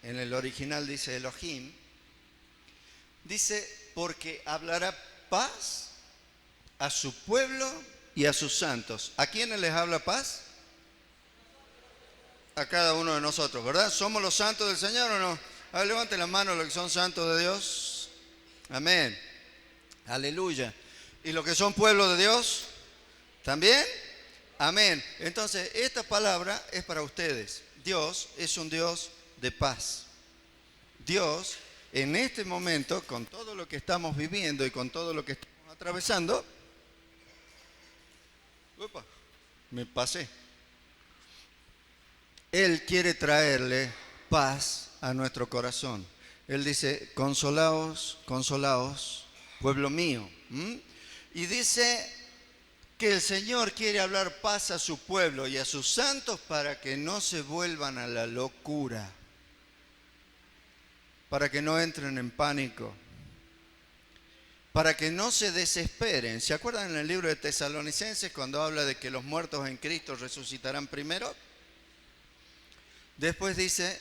en el original dice Elohim, dice, porque hablará paz a su pueblo y a sus santos. ¿A quiénes les habla paz? A cada uno de nosotros, ¿verdad? ¿Somos los santos del Señor o no? A ver, levanten la mano los que son santos de Dios. Amén. Aleluya. ¿Y los que son pueblo de Dios? ¿También? Amén. Entonces, esta palabra es para ustedes. Dios es un Dios de paz. Dios, en este momento, con todo lo que estamos viviendo y con todo lo que estamos atravesando, me pasé. Él quiere traerle paz a nuestro corazón. Él dice, consolaos, consolaos, pueblo mío. Y dice que el Señor quiere hablar paz a su pueblo y a sus santos para que no se vuelvan a la locura, para que no entren en pánico, para que no se desesperen. ¿Se acuerdan en el libro de Tesalonicenses cuando habla de que los muertos en Cristo resucitarán primero? Después dice,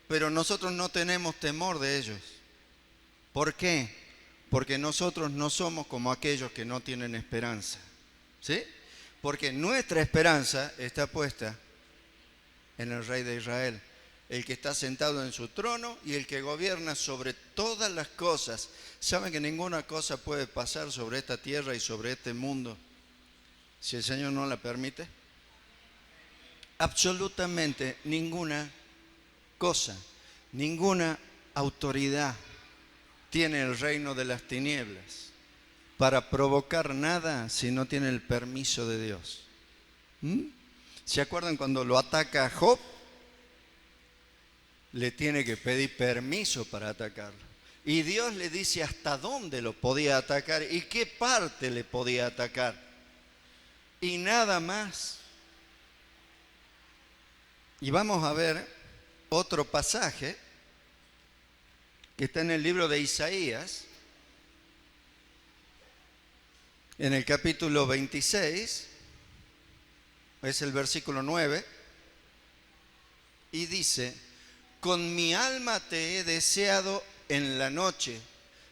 pero nosotros no tenemos temor de ellos. ¿Por qué? Porque nosotros no somos como aquellos que no tienen esperanza. ¿Sí? Porque nuestra esperanza está puesta en el Rey de Israel, el que está sentado en su trono y el que gobierna sobre todas las cosas. ¿Saben que ninguna cosa puede pasar sobre esta tierra y sobre este mundo si el Señor no la permite? Absolutamente ninguna cosa, ninguna autoridad tiene el reino de las tinieblas para provocar nada si no tiene el permiso de Dios. ¿Se acuerdan cuando lo ataca a Job? Le tiene que pedir permiso para atacarlo. Y Dios le dice hasta dónde lo podía atacar y qué parte le podía atacar. Y nada más. Y vamos a ver otro pasaje que está en el libro de Isaías, en el capítulo 26, es el versículo 9, y dice, con mi alma te he deseado en la noche,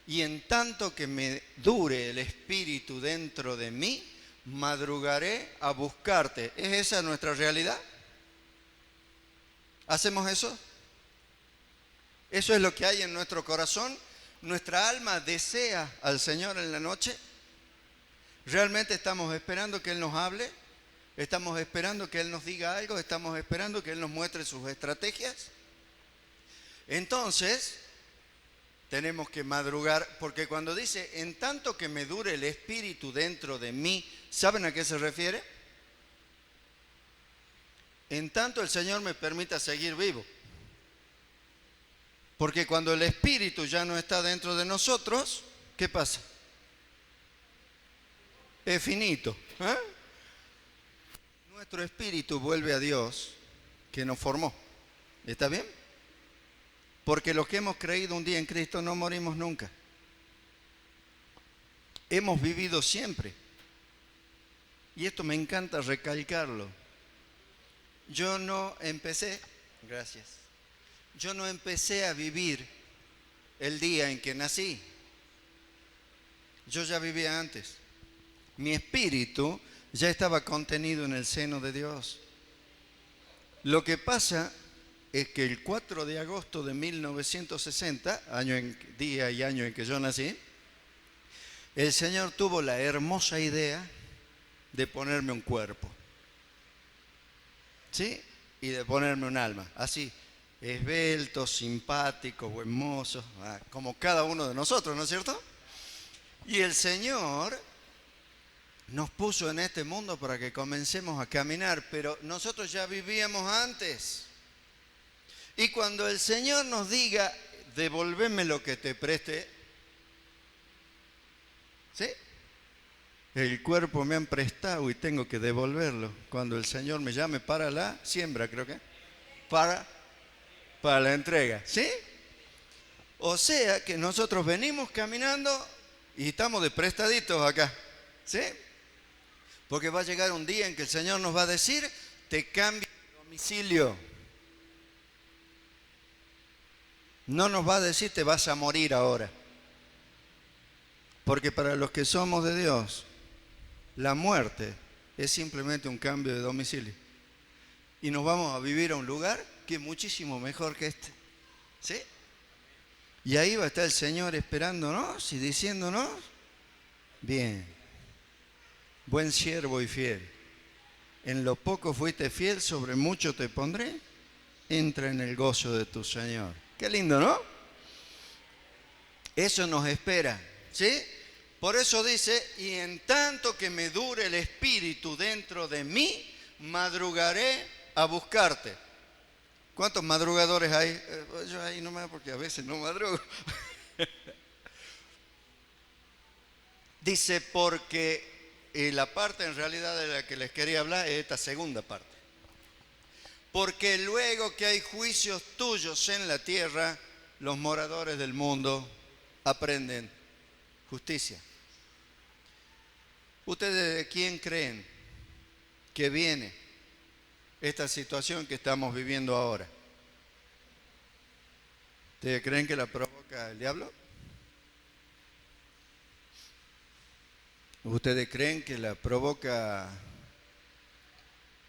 y en tanto que me dure el espíritu dentro de mí, madrugaré a buscarte. ¿Es esa nuestra realidad? ¿Hacemos eso? ¿Eso es lo que hay en nuestro corazón? ¿Nuestra alma desea al Señor en la noche? ¿Realmente estamos esperando que Él nos hable? ¿Estamos esperando que Él nos diga algo? ¿Estamos esperando que Él nos muestre sus estrategias? Entonces, tenemos que madrugar, porque cuando dice, en tanto que me dure el espíritu dentro de mí, ¿saben a qué se refiere? En tanto el Señor me permita seguir vivo. Porque cuando el espíritu ya no está dentro de nosotros, ¿qué pasa? Es finito. Nuestro espíritu vuelve a Dios que nos formó. ¿Está bien? Porque los que hemos creído un día en Cristo no morimos nunca. Hemos vivido siempre. Y esto me encanta recalcarlo. Yo no empecé a vivir el día en que nací. Yo ya vivía antes. Mi espíritu ya estaba contenido en el seno de Dios. Lo que pasa es que el 4 de agosto de 1960, día y año en que yo nací, el Señor tuvo la hermosa idea de ponerme un cuerpo. ¿Sí? Y de ponerme un alma. Así, esbelto, simpático, buen mozo, como cada uno de nosotros, ¿no es cierto? Y el Señor nos puso en este mundo para que comencemos a caminar, pero nosotros ya vivíamos antes. Y cuando el Señor nos diga, devolveme lo que te preste, ¿sí? El cuerpo me han prestado y tengo que devolverlo. Cuando el Señor me llame para la siembra, creo que, para la entrega, ¿sí? O sea que nosotros venimos caminando y estamos de prestaditos acá, ¿sí? Porque va a llegar un día en que el Señor nos va a decir, te cambio de domicilio. No nos va a decir te vas a morir ahora. Porque para los que somos de Dios, la muerte es simplemente un cambio de domicilio. Y nos vamos a vivir a un lugar que es muchísimo mejor que este. ¿Sí? Y ahí va a estar el Señor esperándonos y diciéndonos, bien, buen siervo y fiel. En lo poco fuiste fiel, sobre mucho te pondré. Entra en el gozo de tu Señor. Qué lindo, ¿no? Eso nos espera, ¿sí? Por eso dice, y en tanto que me dure el Espíritu dentro de mí, madrugaré a buscarte. ¿Cuántos madrugadores hay? Yo ahí nomás porque a veces no madrugo. Dice, porque la parte en realidad de la que les quería hablar es esta segunda parte. Porque luego que hay juicios tuyos en la tierra, los moradores del mundo aprenden justicia. ¿Ustedes de quién creen que viene esta situación que estamos viviendo ahora? ¿Ustedes creen que la provoca el diablo? ¿Ustedes creen que la provoca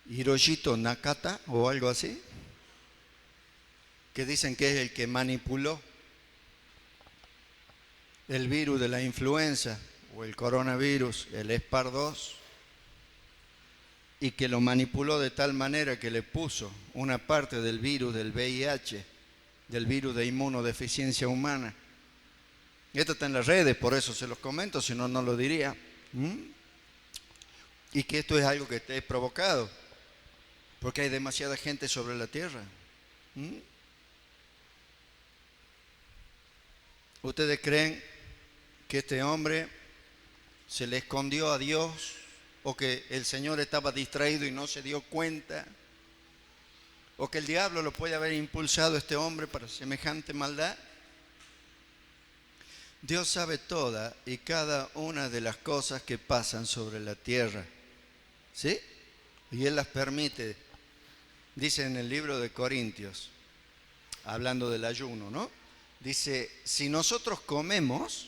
Hiroshito Nakata o algo así? Que dicen que es el que manipuló el virus de la influenza o el coronavirus, el SARS-CoV-2, y que lo manipuló de tal manera que le puso una parte del virus del VIH, del virus de inmunodeficiencia humana. Esto está en las redes, por eso se los comento, si no, no lo diría. Y que esto es algo que esté provocado, porque hay demasiada gente sobre la tierra. ¿Ustedes creen que este hombre se le escondió a Dios o que el Señor estaba distraído y no se dio cuenta? ¿O que el diablo lo puede haber impulsado a este hombre para semejante maldad? Dios sabe toda y cada una de las cosas que pasan sobre la tierra, ¿sí? Y Él las permite. Dice en el libro de Corintios, hablando del ayuno, ¿no? Dice, si nosotros comemos,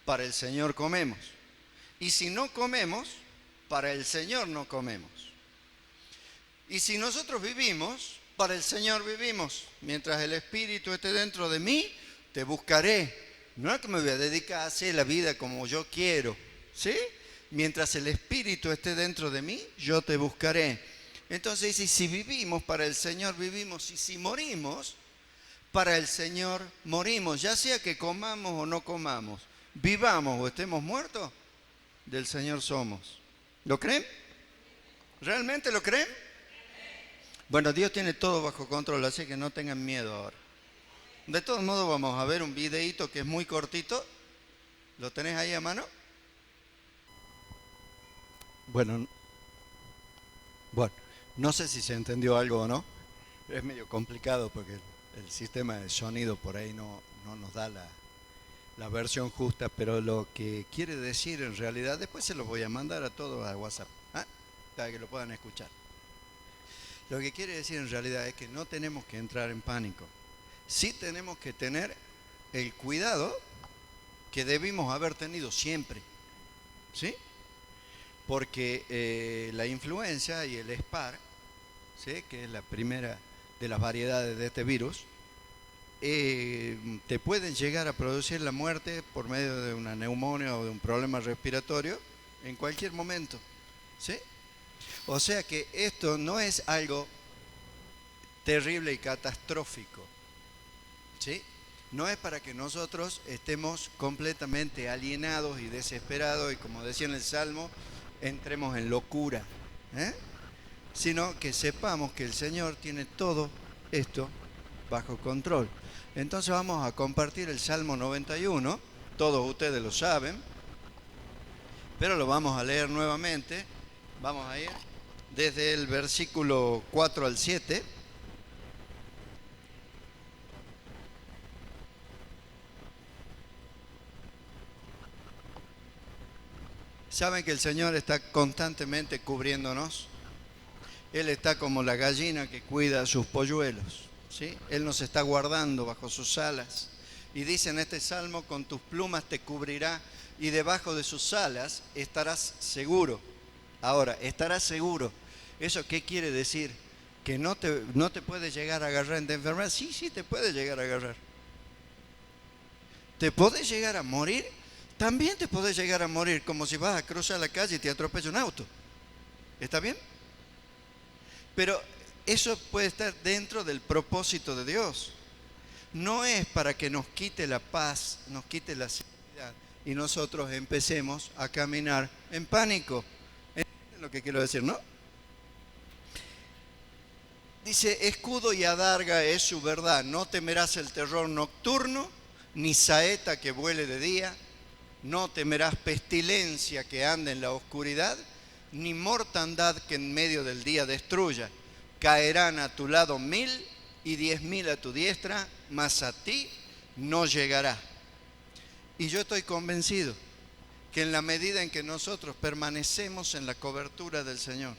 para el Señor comemos. Y si no comemos, para el Señor no comemos. Y si nosotros vivimos, para el Señor vivimos. Mientras el Espíritu esté dentro de mí, te buscaré. No es que me voy a dedicar a hacer la vida como yo quiero, ¿sí? Mientras el Espíritu esté dentro de mí, yo te buscaré. Entonces dice, si vivimos, para el Señor vivimos. Y si morimos, para el Señor morimos. Ya sea que comamos o no comamos, vivamos o estemos muertos, del Señor somos. ¿Lo creen? ¿Realmente lo creen? Bueno, Dios tiene todo bajo control, así que no tengan miedo ahora. De todos modos vamos a ver un videíto que es muy cortito. ¿Lo tenés ahí a mano? Bueno, no sé si se entendió algo o no. Es medio complicado porque el sistema de sonido por ahí no nos da la versión justa, pero lo que quiere decir en realidad, después se los voy a mandar a todos a WhatsApp, para que lo puedan escuchar. Lo que quiere decir en realidad es que no tenemos que entrar en pánico. Sí tenemos que tener el cuidado que debimos haber tenido siempre, ¿sí? Porque la influenza y el SPAR, ¿sí?, que es la primera de las variedades de este virus, te pueden llegar a producir la muerte por medio de una neumonía o de un problema respiratorio en cualquier momento, ¿sí? O sea que esto no es algo terrible y catastrófico, ¿sí? No es para que nosotros estemos completamente alienados y desesperados y, como decía en el Salmo, entremos en locura, sino que sepamos que el Señor tiene todo esto bajo control. Entonces vamos a compartir el Salmo 91, todos ustedes lo saben, pero lo vamos a leer nuevamente. Vamos a ir desde el versículo 4 al 7. Saben que el Señor está constantemente cubriéndonos. Él está como la gallina que cuida a sus polluelos, ¿sí? Él nos está guardando bajo sus alas. Y dice en este salmo, con tus plumas te cubrirá y debajo de sus alas estarás seguro. Ahora, estarás seguro. ¿Eso qué quiere decir? Que no te puede llegar a agarrar en tu enfermedad. Sí, sí, te puede llegar a agarrar. ¿Te puede llegar a morir? También te puede llegar a morir, como si vas a cruzar la calle y te atropella un auto. ¿Está bien? Pero eso puede estar dentro del propósito de Dios. No es para que nos quite la paz, nos quite la seguridad y nosotros empecemos a caminar en pánico. ¿Entienden lo que quiero decir, no? Dice, escudo y adarga es su verdad. No temerás el terror nocturno, ni saeta que vuele de día. No temerás pestilencia que ande en la oscuridad, ni mortandad que en medio del día destruya. Caerán a tu lado 1000 y 10.000 a tu diestra, mas a ti no llegará. Y yo estoy convencido que en la medida en que nosotros permanecemos en la cobertura del Señor,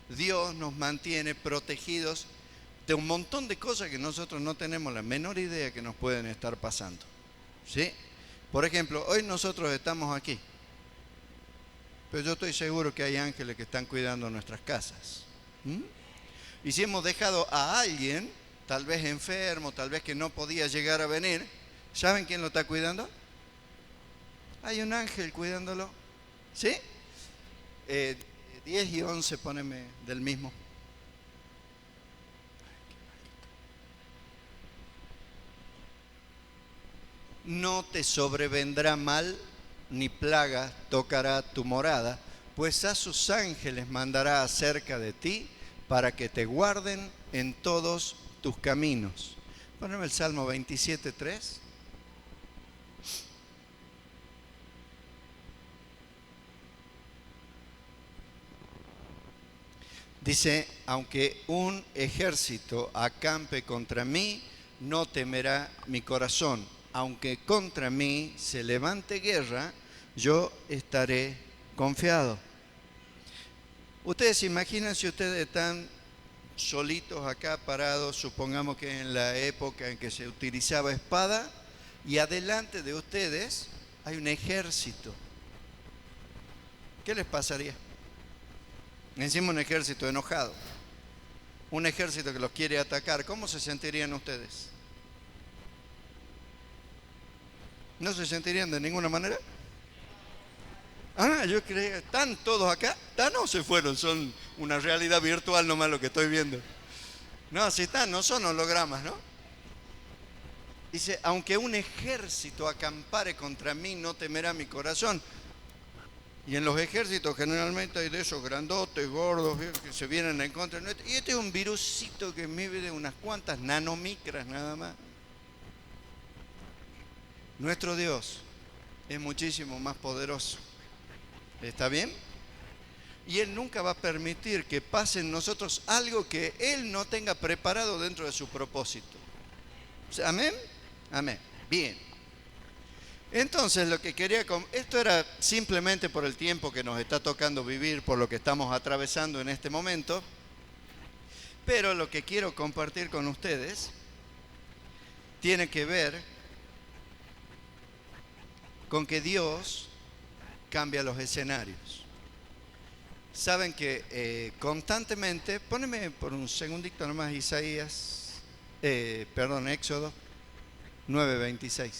Dios nos mantiene protegidos de un montón de cosas que nosotros no tenemos la menor idea que nos pueden estar pasando. ¿Sí? Por ejemplo, hoy nosotros estamos aquí, pero yo estoy seguro que hay ángeles que están cuidando nuestras casas. Y si hemos dejado a alguien, tal vez enfermo, tal vez que no podía llegar a venir, ¿saben quién lo está cuidando? Hay un ángel cuidándolo. ¿Sí? 10 y 11, poneme del mismo. No te sobrevendrá mal, ni plaga tocará tu morada, pues a sus ángeles mandará acerca de ti, para que te guarden en todos tus caminos. Poneme el Salmo 27:3. Dice, aunque un ejército acampe contra mí, no temerá mi corazón. Aunque contra mí se levante guerra, yo estaré confiado. Ustedes se imaginan si ustedes están solitos acá parados, supongamos que en la época en que se utilizaba espada, y adelante de ustedes hay un ejército. ¿Qué les pasaría? Encima un ejército enojado, un ejército que los quiere atacar. ¿Cómo se sentirían ustedes? ¿No se sentirían de ninguna manera? Ah, yo creía, ¿están todos acá? No se fueron, son una realidad virtual nomás lo que estoy viendo. No, si están, no son hologramas, ¿no? Dice, aunque un ejército acampare contra mí, no temerá mi corazón. Y en los ejércitos generalmente hay de esos grandotes, gordos, que se vienen en contra nuestra. Y este es un virusito que mide de unas cuantas nanomicras nada más. Nuestro Dios es muchísimo más poderoso. ¿Está bien? Y Él nunca va a permitir que pase en nosotros algo que Él no tenga preparado dentro de su propósito. ¿Amén? Amén. Bien. Entonces lo que quería... Esto era simplemente por el tiempo que nos está tocando vivir, por lo que estamos atravesando en este momento. Pero lo que quiero compartir con ustedes tiene que ver con que Dios cambia los escenarios. Saben que constantemente, poneme por un segundito nomás Éxodo 9:26.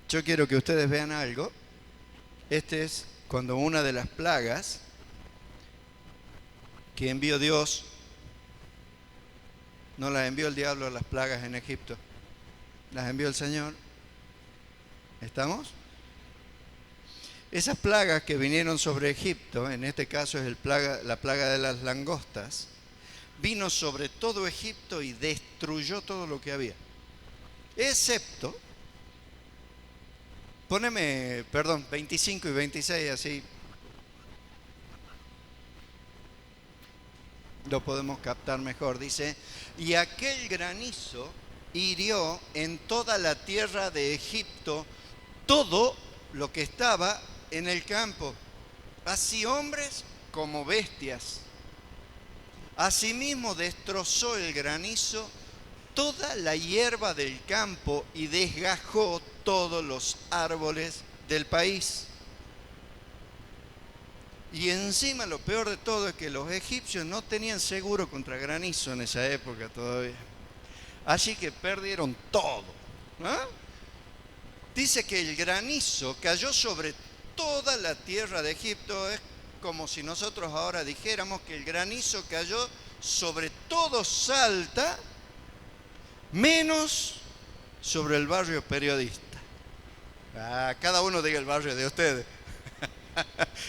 Yo quiero que ustedes vean algo. Este es cuando una de las plagas que envió Dios, no las envió el diablo, las plagas en Egipto, las envió el Señor. ¿Estamos? Esas plagas que vinieron sobre Egipto, en este caso es la plaga de las langostas, vino sobre todo Egipto y destruyó todo lo que había. Excepto, poneme, 25 y 26, así lo podemos captar mejor. Dice, y aquel granizo hirió en toda la tierra de Egipto todo lo que estaba en el campo, así hombres como bestias. Asimismo destrozó el granizo toda la hierba del campo y desgajó todos los árboles del país. Y encima lo peor de todo es que los egipcios no tenían seguro contra granizo en esa época todavía. Así que perdieron todo. ¿Ah? Dice que el granizo cayó sobre toda la tierra de Egipto. Es como si nosotros ahora dijéramos que el granizo cayó sobre todo Salta, menos sobre el barrio Periodista. Cada uno diga el barrio de ustedes.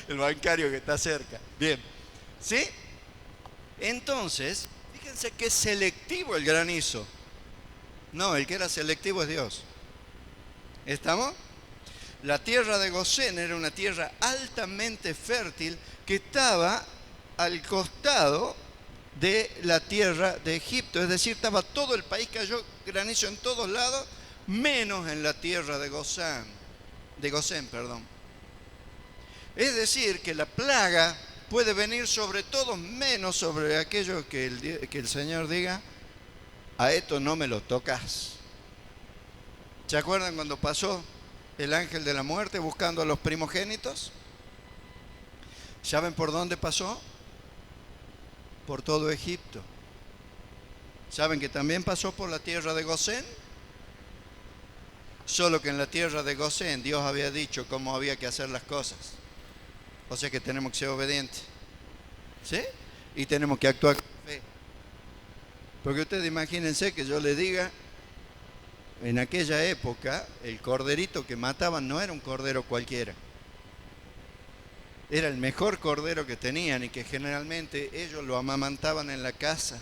El bancario que está cerca. Bien. ¿Sí? Entonces, fíjense que es selectivo el granizo. No, el que era selectivo es Dios. ¿Estamos? La tierra de Gosén era una tierra altamente fértil que estaba al costado de la tierra de Egipto. Es decir, estaba todo el país, cayó granizo en todos lados, menos en la tierra de Gosén. Es decir, que la plaga puede venir sobre todos, menos sobre aquellos que el Señor diga, a esto no me lo tocas. ¿Se acuerdan cuando pasó el ángel de la muerte buscando a los primogénitos? ¿Saben por dónde pasó? Por todo Egipto. ¿Saben que también pasó por la tierra de Gosén? Solo que en la tierra de Gosén Dios había dicho cómo había que hacer las cosas. O sea que tenemos que ser obedientes. ¿Sí? Y tenemos que actuar con fe. Porque ustedes imagínense que yo les diga, en aquella época, el corderito que mataban no era un cordero cualquiera. Era el mejor cordero que tenían y que generalmente ellos lo amamantaban en la casa.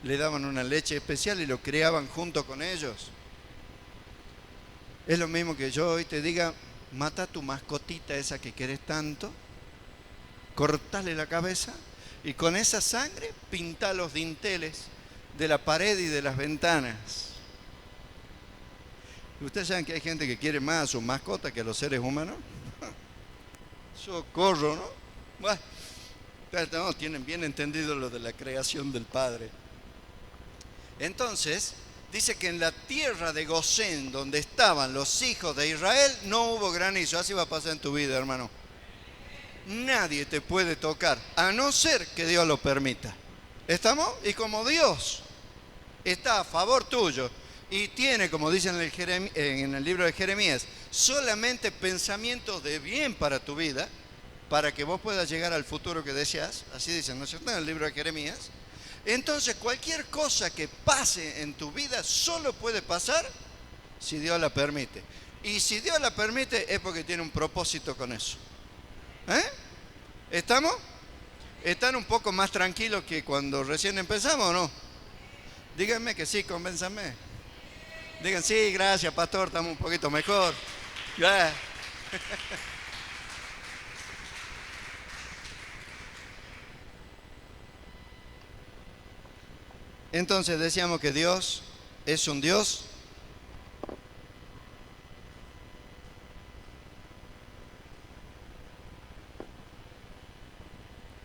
Le daban una leche especial y lo criaban junto con ellos. Es lo mismo que yo hoy te diga, mata a tu mascotita esa que querés tanto, cortale la cabeza y con esa sangre pinta los dinteles de la pared y de las ventanas. ¿Ustedes saben que hay gente que quiere más a su mascota que a los seres humanos? Socorro, ¿no? Bueno, no, tienen bien entendido lo de la creación del Padre. Entonces, dice que en la tierra de Gosén, donde estaban los hijos de Israel, no hubo granizo. Así va a pasar en tu vida, hermano. Nadie te puede tocar, a no ser que Dios lo permita. ¿Estamos? Y como Dios está a favor tuyo y tiene, como dice en el libro de Jeremías, solamente pensamientos de bien para tu vida, para que vos puedas llegar al futuro que deseas, así dice, ¿no es cierto?, en el libro de Jeremías. Entonces cualquier cosa que pase en tu vida solo puede pasar si Dios la permite. Y si Dios la permite es porque tiene un propósito con eso. ¿Estamos? ¿Están un poco más tranquilos que cuando recién empezamos o no? Díganme que sí, convénzame. Digan, sí, gracias, pastor, estamos un poquito mejor. Yeah. Entonces decíamos que Dios es un Dios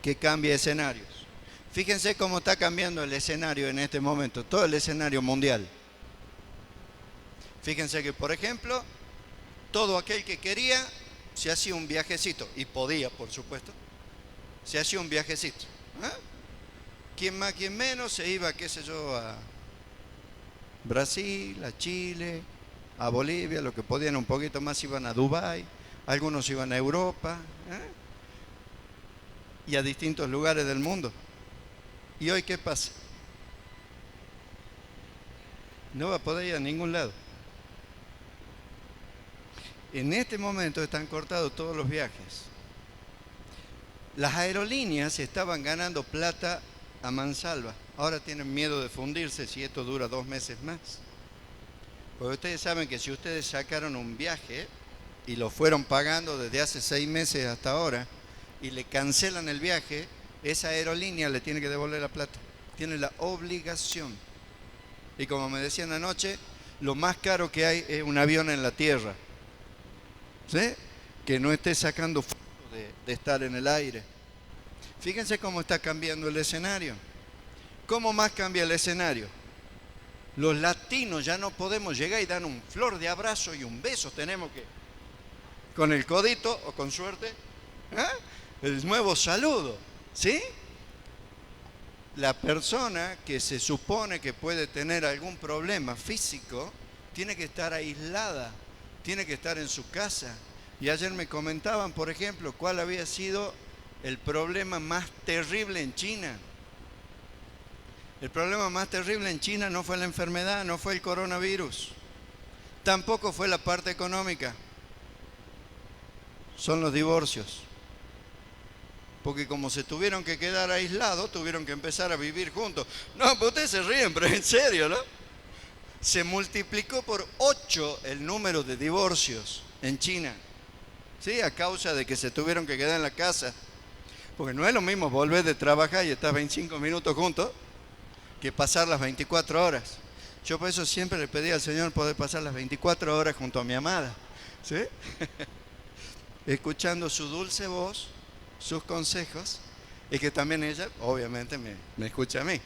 que cambia escenarios. Fíjense cómo está cambiando el escenario en este momento, todo el escenario mundial. Fíjense que, por ejemplo, todo aquel que quería se hacía un viajecito, y podía, por supuesto, se hacía un viajecito. Quien más, quien menos, se iba, qué sé yo, a Brasil, a Chile, a Bolivia, lo que podían un poquito más iban a Dubái, algunos iban a Europa, y a distintos lugares del mundo. ¿Y hoy qué pasa? No va a poder ir a ningún lado. En este momento están cortados todos los viajes. Las aerolíneas estaban ganando plata a mansalva. Ahora tienen miedo de fundirse si esto dura 2 meses más. Porque ustedes saben que si ustedes sacaron un viaje y lo fueron pagando desde hace 6 meses hasta ahora y le cancelan el viaje, esa aerolínea le tiene que devolver la plata. Tiene la obligación. Y como me decían anoche, lo más caro que hay es un avión en la tierra. ¿sí? Que no esté sacando fotos de estar en el aire. Fíjense cómo está cambiando el escenario. ¿Cómo más cambia el escenario? Los latinos ya no podemos llegar y dar un flor de abrazo y un beso. Tenemos que, con el codito o con suerte, ¿eh? El nuevo saludo, ¿sí? La persona que se supone que puede tener algún problema físico tiene que estar aislada, tiene que estar en su casa. Y ayer me comentaban, por ejemplo, cuál había sido el problema más terrible en China. El problema más terrible en China no fue la enfermedad, no fue el coronavirus, tampoco fue la parte económica, son los divorcios. Porque como se tuvieron que quedar aislados, tuvieron que empezar a vivir juntos. No, pues ustedes se ríen, pero en serio, ¿no? Se multiplicó por 8 el número de divorcios en China, ¿sí? A causa de que se tuvieron que quedar en la casa. Porque no es lo mismo volver de trabajar y estar 25 minutos juntos que pasar las 24 horas. Yo por eso siempre le pedí al Señor poder pasar las 24 horas junto a mi amada, ¿sí? Escuchando su dulce voz, sus consejos, y que también ella, obviamente, me escucha a mí, ¿eh?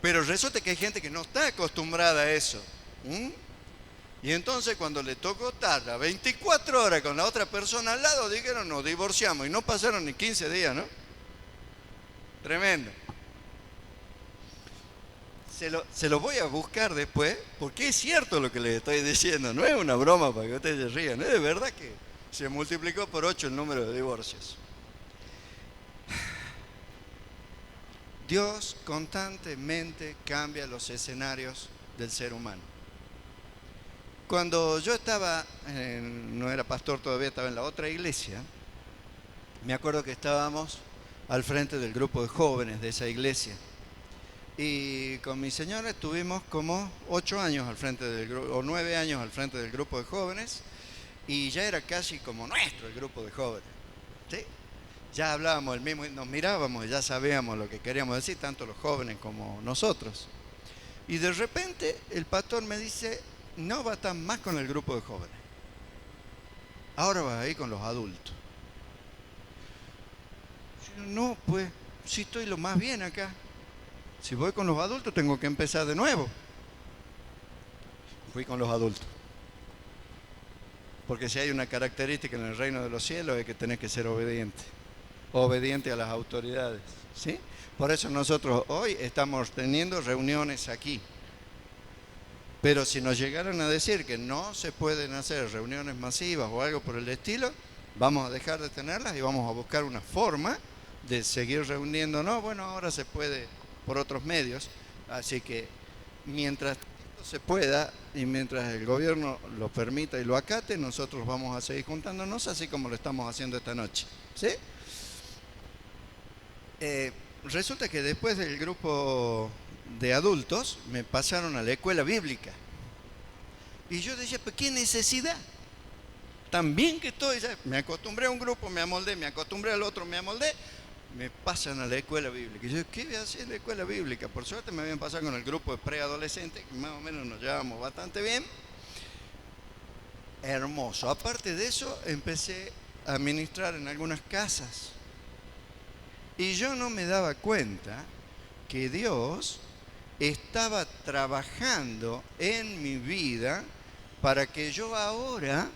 Pero resulta que hay gente que no está acostumbrada a eso. Y entonces cuando le tocó estar las 24 horas con la otra persona al lado, dijeron, nos divorciamos, y no pasaron ni 15 días, ¿no? Tremendo. Se lo voy a buscar después, porque es cierto lo que les estoy diciendo, no es una broma para que ustedes se rían, es de verdad que se multiplicó por 8 el número de divorcios. Dios constantemente cambia los escenarios del ser humano. Cuando yo estaba, no era pastor todavía, estaba en la otra iglesia, me acuerdo que estábamos al frente del grupo de jóvenes de esa iglesia. Y con mi señora estuvimos como 8 años al frente del grupo, o 9 años al frente del grupo de jóvenes, y ya era casi como nuestro el grupo de jóvenes, ¿sí? Ya hablábamos el mismo, nos mirábamos y ya sabíamos lo que queríamos decir, tanto los jóvenes como nosotros. Y de repente el pastor me dice, no va a estar más con el grupo de jóvenes, ahora vas a ir con los adultos. Yo, no, pues, si estoy lo más bien acá. Si voy con los adultos tengo que empezar de nuevo. Fui con los adultos. Porque si hay una característica en el reino de los cielos es que tenés que ser obediente. Obediente a las autoridades, ¿sí? Por eso nosotros hoy estamos teniendo reuniones aquí. Pero si nos llegaran a decir que no se pueden hacer reuniones masivas o algo por el estilo, vamos a dejar de tenerlas y vamos a buscar una forma de seguir reuniéndonos. Bueno, ahora se puede por otros medios, así que mientras se pueda y mientras el gobierno lo permita y lo acate, nosotros vamos a seguir juntándonos así como lo estamos haciendo esta noche, ¿sí? Resulta que después del grupo de adultos me pasaron a la escuela bíblica y yo decía, ¿pero qué necesidad? Tan bien que estoy, ya me acostumbré a un grupo, me amoldé, me acostumbré al otro, me amoldé, me pasan a la escuela bíblica. Y yo, ¿qué voy a hacer en la escuela bíblica? Por suerte me habían pasado con el grupo de preadolescentes, que más o menos nos llevamos bastante bien. Hermoso. Aparte de eso, empecé a ministrar en algunas casas. Y yo no me daba cuenta que Dios estaba trabajando en mi vida para que yo ahora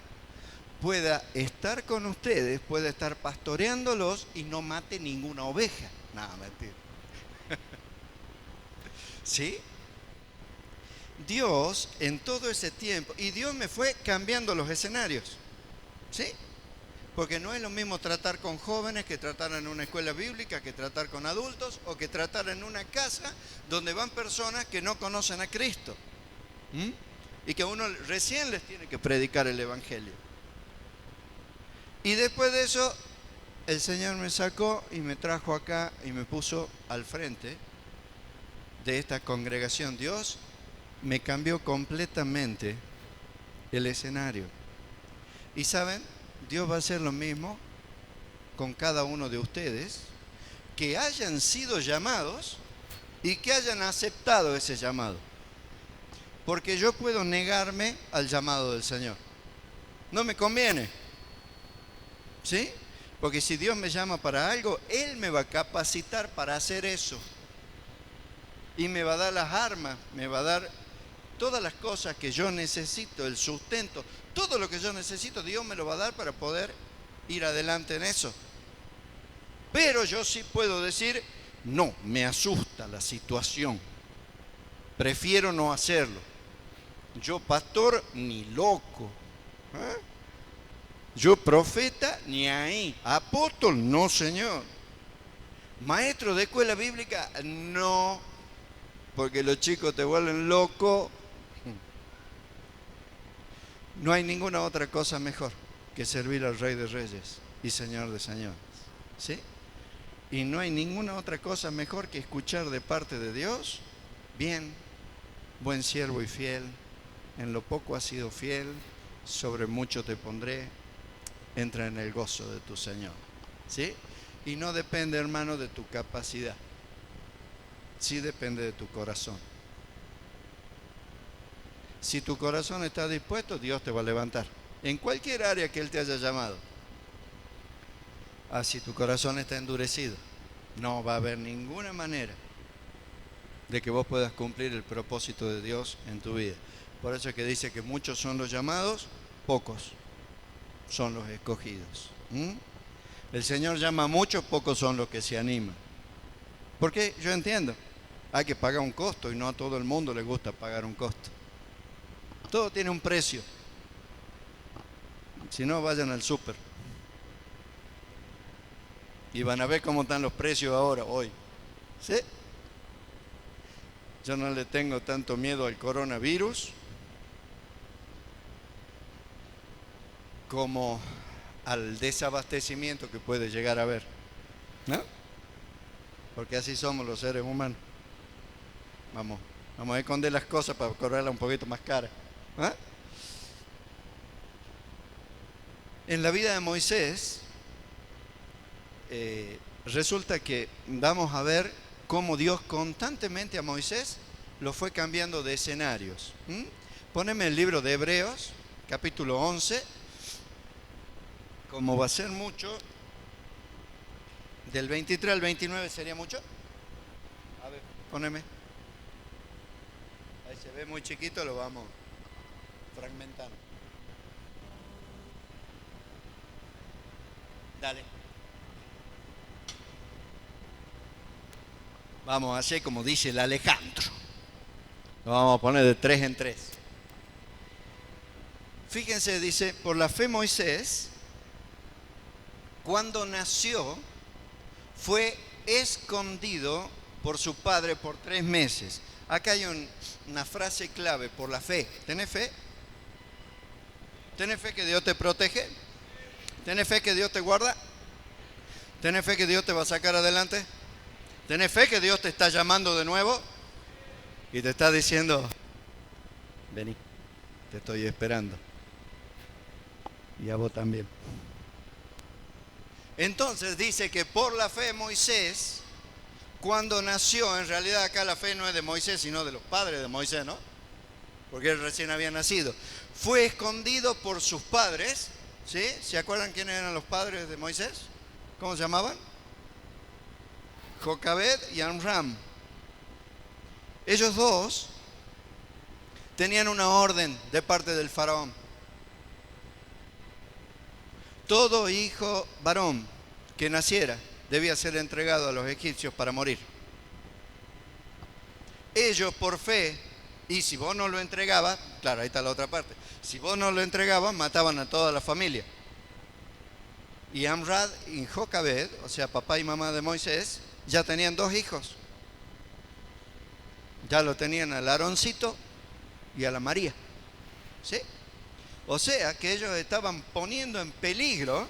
pueda estar con ustedes, pueda estar pastoreándolos y no mate ninguna oveja. Nada, mentira. ¿Sí? Dios en todo ese tiempo, y Dios me fue cambiando los escenarios, ¿sí? Porque no es lo mismo tratar con jóvenes que tratar en una escuela bíblica, que tratar con adultos o que tratar en una casa donde van personas que no conocen a Cristo. Y que uno recién les tiene que predicar el Evangelio. Y después de eso, el Señor me sacó y me trajo acá y me puso al frente de esta congregación. Dios me cambió completamente el escenario. Y saben, Dios va a hacer lo mismo con cada uno de ustedes, que hayan sido llamados y que hayan aceptado ese llamado. Porque yo puedo negarme al llamado del Señor. No me conviene. ¿Sí? Porque si Dios me llama para algo, Él me va a capacitar para hacer eso. Y me va a dar las armas, me va a dar todas las cosas que yo necesito, el sustento, todo lo que yo necesito, Dios me lo va a dar para poder ir adelante en eso. Pero yo sí puedo decir, no, me asusta la situación, prefiero no hacerlo. Yo pastor, ni loco. ¿Eh? Yo profeta, ni ahí. Apóstol, no señor. Maestro de escuela bíblica, no, porque los chicos te vuelven loco. No hay ninguna otra cosa mejor que servir al Rey de Reyes y Señor de Señores. ¿Sí? Y no hay ninguna otra cosa mejor que escuchar de parte de Dios, bien, buen siervo y fiel, en lo poco has sido fiel, sobre mucho te pondré, entra en el gozo de tu Señor. ¿Sí? Y no depende, hermano, de tu capacidad, sí depende de tu corazón. Si tu corazón está dispuesto, Dios te va a levantar, en cualquier área que Él te haya llamado. Si tu corazón está endurecido, no va a haber ninguna manera de que vos puedas cumplir el propósito de Dios en tu vida. Por eso es que dice que muchos son los llamados, pocos son los escogidos. El Señor llama a muchos, pocos son los que se animan. Porque yo entiendo, hay que pagar un costo y no a todo el mundo le gusta pagar un costo. Todo tiene un precio. Si no, vayan al súper y van a ver cómo están los precios ahora, hoy. ¿Sí? Yo no le tengo tanto miedo al coronavirus como al desabastecimiento que puede llegar a haber, ¿no? Porque así somos los seres humanos. Vamos a esconder las cosas para cobrarlas un poquito más caras. ¿Ah? En la vida de Moisés, resulta que vamos a ver cómo Dios constantemente a Moisés lo fue cambiando de escenarios. Poneme el libro de Hebreos, capítulo 11, como va a ser mucho, del 23 al 29 sería mucho. A ver, poneme. Ahí se ve muy chiquito, lo vamos fragmentando. Dale. Vamos a hacer como dice el Alejandro. Lo vamos a poner de 3 en 3. Fíjense, dice, por la fe Moisés, cuando nació, fue escondido por su padre por 3 meses. Acá hay una frase clave, por la fe. ¿Tenés fe? ¿Tenés fe que Dios te protege? ¿Tenés fe que Dios te guarda? ¿Tenés fe que Dios te va a sacar adelante? ¿Tenés fe que Dios te está llamando de nuevo? Y te está diciendo, vení, te estoy esperando. Y a vos también. Entonces dice que por la fe Moisés, cuando nació, en realidad acá la fe no es de Moisés, sino de los padres de Moisés, ¿no? Porque él recién había nacido. Fue escondido por sus padres, ¿sí? ¿Se acuerdan quiénes eran los padres de Moisés? ¿Cómo se llamaban? Jocabed y Amram. Ellos dos tenían una orden de parte del faraón. Todo hijo varón que naciera debía ser entregado a los egipcios para morir. Ellos por fe, y si vos no lo entregabas, claro, ahí está la otra parte, si vos no lo entregabas, mataban a toda la familia. Y Amram y Jocabed, o sea, papá y mamá de Moisés, ya tenían 2 hijos. Ya lo tenían al Aaroncito y a la María. ¿Sí? O sea que ellos estaban poniendo en peligro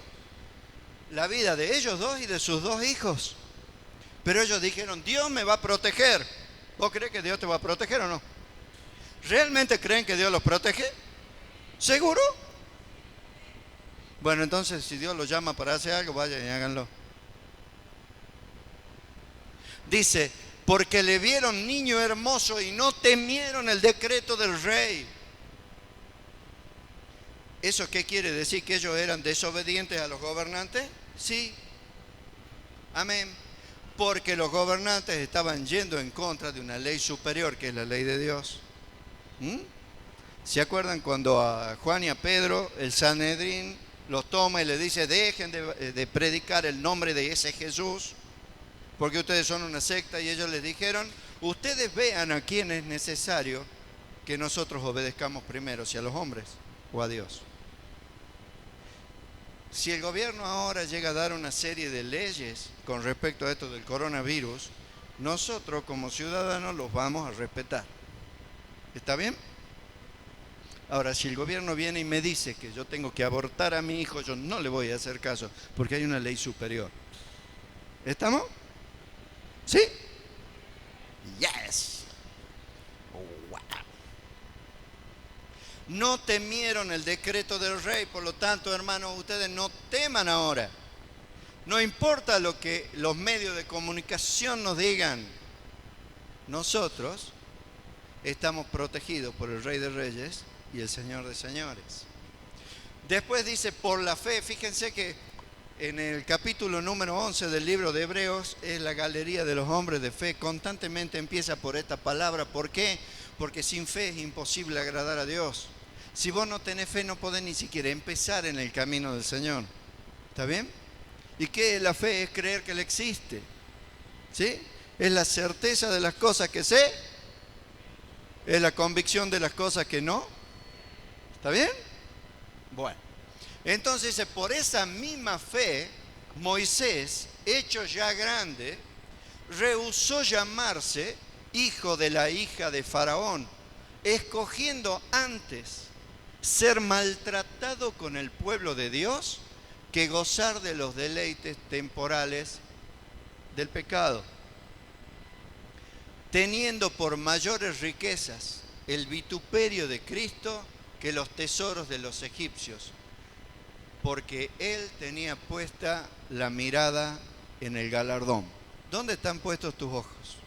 la vida de ellos dos y de sus 2 hijos. Pero ellos dijeron, Dios me va a proteger. ¿Vos crees que Dios te va a proteger o no? ¿Realmente creen que Dios los protege? ¿Seguro? Bueno, entonces si Dios los llama para hacer algo, vayan y háganlo. Dice, porque le vieron niño hermoso y no temieron el decreto del rey. ¿Eso qué quiere decir? ¿Que ellos eran desobedientes a los gobernantes? Sí. Amén. Porque los gobernantes estaban yendo en contra de una ley superior, que es la ley de Dios. ¿Se acuerdan cuando a Juan y a Pedro el Sanedrín los toma y le dice: dejen de predicar el nombre de ese Jesús, porque ustedes son una secta? Y ellos les dijeron: ustedes vean a quién es necesario que nosotros obedezcamos primero, si a los hombres o a Dios. Si el gobierno ahora llega a dar una serie de leyes con respecto a esto del coronavirus, nosotros como ciudadanos los vamos a respetar. ¿Está bien? Ahora, si el gobierno viene y me dice que yo tengo que abortar a mi hijo, yo no le voy a hacer caso, porque hay una ley superior. ¿Estamos? ¿Sí? Yes. Wow. No temieron el decreto del rey, por lo tanto, hermanos, ustedes no teman ahora. No importa lo que los medios de comunicación nos digan, nosotros estamos protegidos por el Rey de Reyes y el Señor de Señores. Después dice: por la fe. Fíjense que en el capítulo número 11 del libro de Hebreos es la galería de los hombres de fe. Constantemente empieza por esta palabra. ¿Por qué? Porque sin fe es imposible agradar a Dios. Si vos no tenés fe, no podés ni siquiera empezar en el camino del Señor. ¿Está bien? ¿Y qué es la fe? Es creer que Él existe. ¿Sí? Es la certeza de las cosas que sé. Es la convicción de las cosas que no. ¿Está bien? Bueno. Entonces, por esa misma fe, Moisés, hecho ya grande, rehusó llamarse hijo de la hija de Faraón, escogiendo antes ser maltratado con el pueblo de Dios que gozar de los deleites temporales del pecado, teniendo por mayores riquezas el vituperio de Cristo que los tesoros de los egipcios, porque él tenía puesta la mirada en el galardón. ¿Dónde están puestos tus ojos?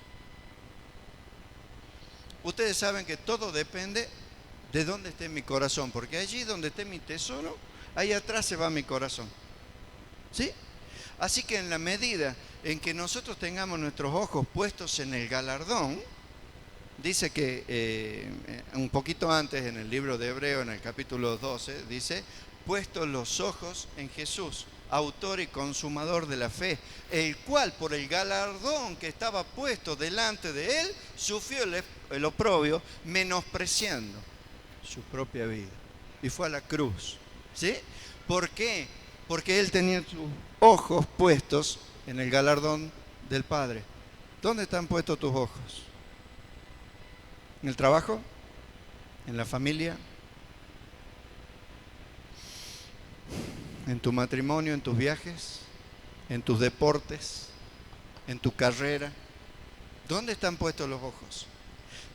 Ustedes saben que todo depende de dónde esté mi corazón, porque allí donde esté mi tesoro, ahí atrás se va mi corazón. ¿Sí? Así que en la medida en que nosotros tengamos nuestros ojos puestos en el galardón, dice que un poquito antes en el libro de Hebreo, en el capítulo 12, dice: puestos los ojos en Jesús, autor y consumador de la fe, el cual por el galardón que estaba puesto delante de él, sufrió el oprobio, menospreciando su propia vida, y fue a la cruz. ¿Sí? ¿Por qué? Porque él tenía sus ojos puestos en el galardón del Padre. ¿Dónde están puestos tus ojos? ¿En el trabajo? ¿En la familia? ¿En tu matrimonio? ¿En tus viajes? ¿En tus deportes? ¿En tu carrera? ¿Dónde están puestos los ojos?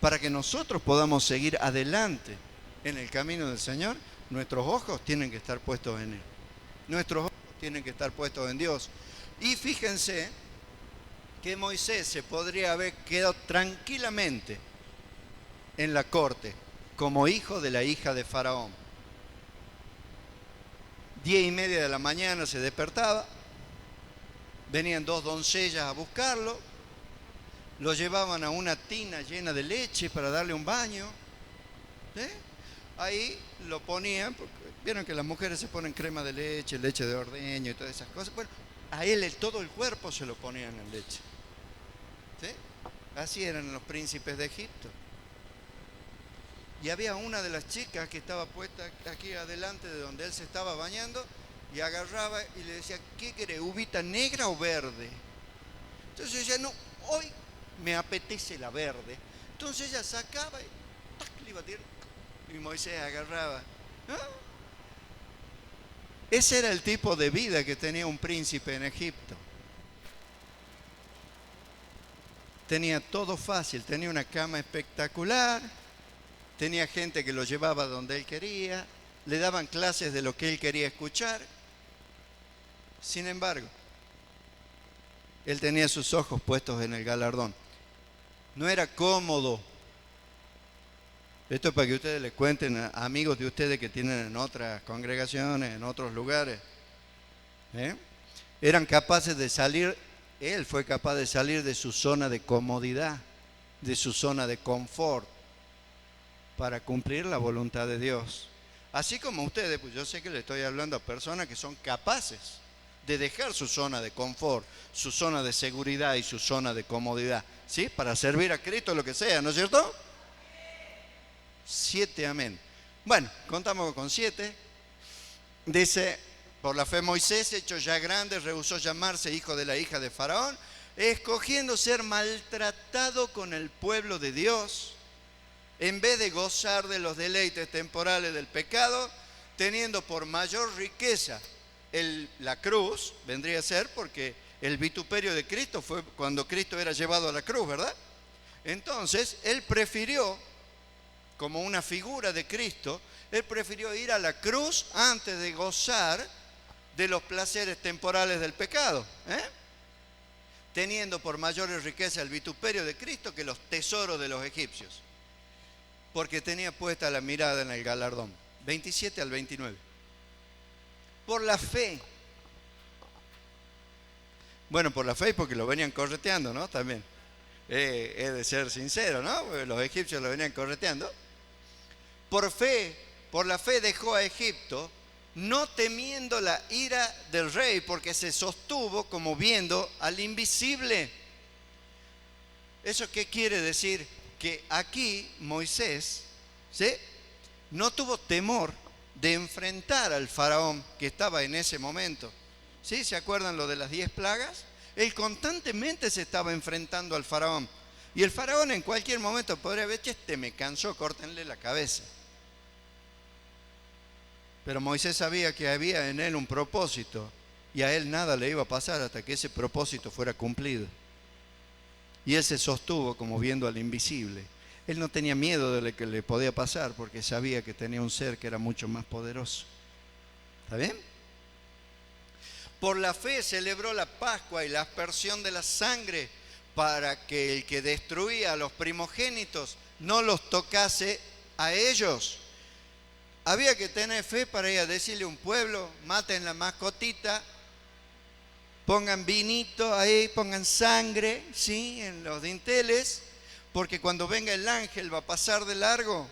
Para que nosotros podamos seguir adelante en el camino del Señor, nuestros ojos tienen que estar puestos en Él. Nuestros ojos tienen que estar puestos en Dios. Y fíjense que Moisés se podría haber quedado tranquilamente en la corte como hijo de la hija de Faraón. 10:30 de la mañana se despertaba, venían 2 doncellas a buscarlo, lo llevaban a una tina llena de leche para darle un baño. Ahí lo ponían, porque vieron que las mujeres se ponen crema de leche, leche de ordeño y todas esas cosas. Bueno, a él todo el cuerpo se lo ponían en leche. ¿Sí? Así eran los príncipes de Egipto. Y había una de las chicas que estaba puesta aquí adelante de donde él se estaba bañando, y agarraba y le decía: ¿qué querés, uvita negra o verde? Entonces ella: no, hoy me apetece la verde. Entonces ella sacaba y ¡tac!, le iba a tirar, y Moisés agarraba. ¿No? Ese era el tipo de vida que tenía un príncipe en Egipto. Tenía todo fácil, tenía una cama espectacular, tenía gente que lo llevaba donde él quería, le daban clases de lo que él quería escuchar. Sin embargo, él tenía sus ojos puestos en el galardón. No era cómodo Esto es para que ustedes les cuenten a amigos de ustedes que tienen en otras congregaciones, en otros lugares. ¿Eh? Eran capaces de salir, él fue capaz de salir de su zona de comodidad, de su zona de confort, para cumplir la voluntad de Dios. Así como ustedes, pues yo sé que le estoy hablando a personas que son capaces de dejar su zona de confort, su zona de seguridad y su zona de comodidad, ¿sí? Para servir a Cristo, lo que sea, ¿no es cierto? 7, amén. Bueno, contamos con 7. Dice, por la fe Moisés, hecho ya grande, rehusó llamarse hijo de la hija de Faraón, escogiendo ser maltratado con el pueblo de Dios, en vez de gozar de los deleites temporales del pecado, teniendo por mayor riqueza la cruz, vendría a ser, porque el vituperio de Cristo fue cuando Cristo era llevado a la cruz, ¿verdad? Entonces, él prefirió, como una figura de Cristo, él prefirió ir a la cruz antes de gozar de los placeres temporales del pecado, teniendo por mayor riqueza el vituperio de Cristo que los tesoros de los egipcios, porque tenía puesta la mirada en el galardón. 27 al 29. Por la fe. Bueno, por la fe porque lo venían correteando, ¿no? También. He de ser sincero, ¿no? Porque los egipcios lo venían correteando. Por fe, por la fe dejó a Egipto, no temiendo la ira del rey, porque se sostuvo como viendo al invisible. ¿Eso qué quiere decir? Que aquí Moisés, ¿sí?, no tuvo temor de enfrentar al faraón que estaba en ese momento. ¿Sí? ¿Se acuerdan lo de las 10 plagas? Él constantemente se estaba enfrentando al faraón. Y el faraón en cualquier momento podría haber dicho, me cansó, córtenle la cabeza. Pero Moisés sabía que había en él un propósito y a él nada le iba a pasar hasta que ese propósito fuera cumplido. Y él se sostuvo como viendo al invisible. Él no tenía miedo de lo que le podía pasar porque sabía que tenía un ser que era mucho más poderoso. ¿Está bien? Por la fe celebró la Pascua y la aspersión de la sangre para que el que destruía a los primogénitos no los tocase a ellos. Había que tener fe para ir a decirle a un pueblo, maten la mascotita, pongan vinito ahí, pongan sangre, ¿sí?, en los dinteles, porque cuando venga el ángel va a pasar de largo.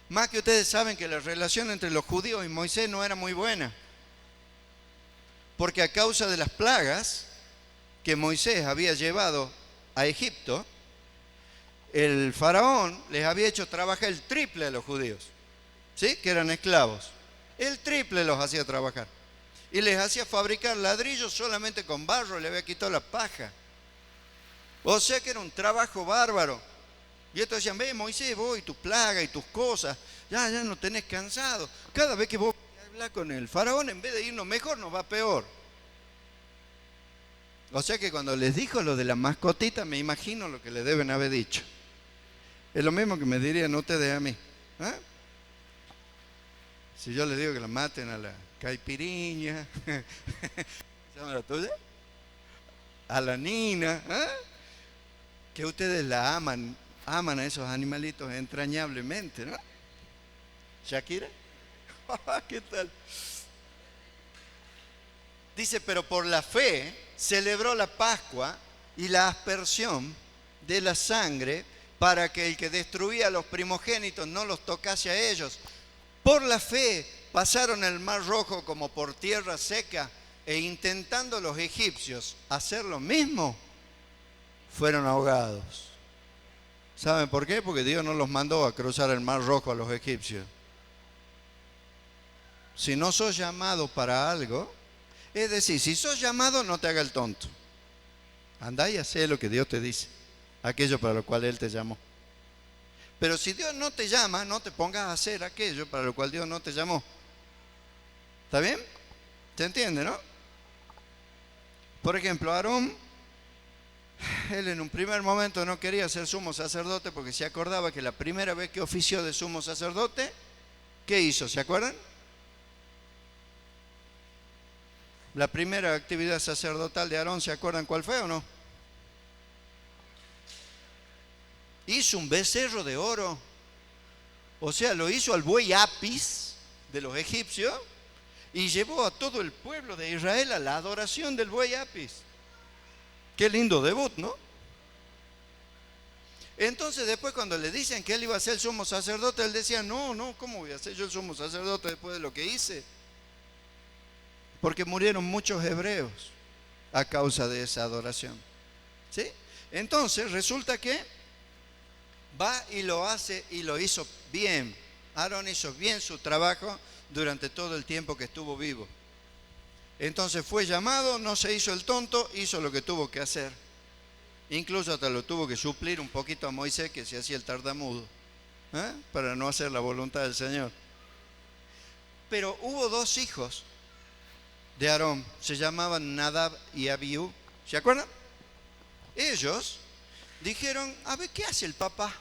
Más que ustedes saben que la relación entre los judíos y Moisés no era muy buena, porque a causa de las plagas que Moisés había llevado a Egipto, el faraón les había hecho trabajar el triple a los judíos, ¿sí?, que eran esclavos. El triple los hacía trabajar. Y les hacía fabricar ladrillos solamente con barro, le había quitado la paja. O sea que era un trabajo bárbaro. Y estos decían, ve Moisés, vos y tu plaga y tus cosas, ya no tenés cansado. Cada vez que vos hablas con el faraón, en vez de irnos mejor, nos va peor. O sea que cuando les dijo lo de la mascotita, me imagino lo que le deben haber dicho. Es lo mismo que me dirían ustedes a mí. Si yo les digo que la maten a la caipiriña, ¿se llama la tuya? A la nina, que ustedes la aman a esos animalitos entrañablemente, ¿no? ¿Shakira? ¿Qué tal? Dice, pero por la fe celebró la Pascua y la aspersión de la sangre para que el que destruía a los primogénitos no los tocase a ellos. Por la fe pasaron el mar rojo como por tierra seca e intentando los egipcios hacer lo mismo, fueron ahogados. ¿Saben por qué? Porque Dios no los mandó a cruzar el mar rojo a los egipcios. Si no sos llamado para algo, es decir, si sos llamado, no te haga el tonto. Andá y hacé lo que Dios te dice, aquello para lo cual Él te llamó. Pero si Dios no te llama, no te pongas a hacer aquello para lo cual Dios no te llamó. ¿Está bien? ¿Se entiende, no? Por ejemplo, Aarón, él en un primer momento no quería ser sumo sacerdote porque se acordaba que la primera vez que ofició de sumo sacerdote, ¿qué hizo? ¿Se acuerdan? La primera actividad sacerdotal de Aarón, ¿se acuerdan cuál fue o no? Hizo un becerro de oro O sea, lo hizo al buey Apis de los egipcios y llevó a todo el pueblo de Israel a la adoración del buey Apis. Qué lindo debut, ¿no? Entonces después cuando le dicen que él iba a ser el sumo sacerdote, él decía, no, ¿cómo voy a ser yo el sumo sacerdote después de lo que hice? Porque murieron muchos hebreos a causa de esa adoración. ¿Sí? Entonces resulta que va y lo hace y lo hizo bien. Aarón hizo bien su trabajo durante todo el tiempo que estuvo vivo. Entonces fue llamado, no se hizo el tonto, hizo lo que tuvo que hacer. Incluso hasta lo tuvo que suplir un poquito a Moisés, que se hacía el tartamudo, para no hacer la voluntad del Señor. Pero hubo dos hijos de Aarón, se llamaban Nadab y Abiú. ¿Se acuerdan? Ellos dijeron, a ver, ¿qué hace el papá?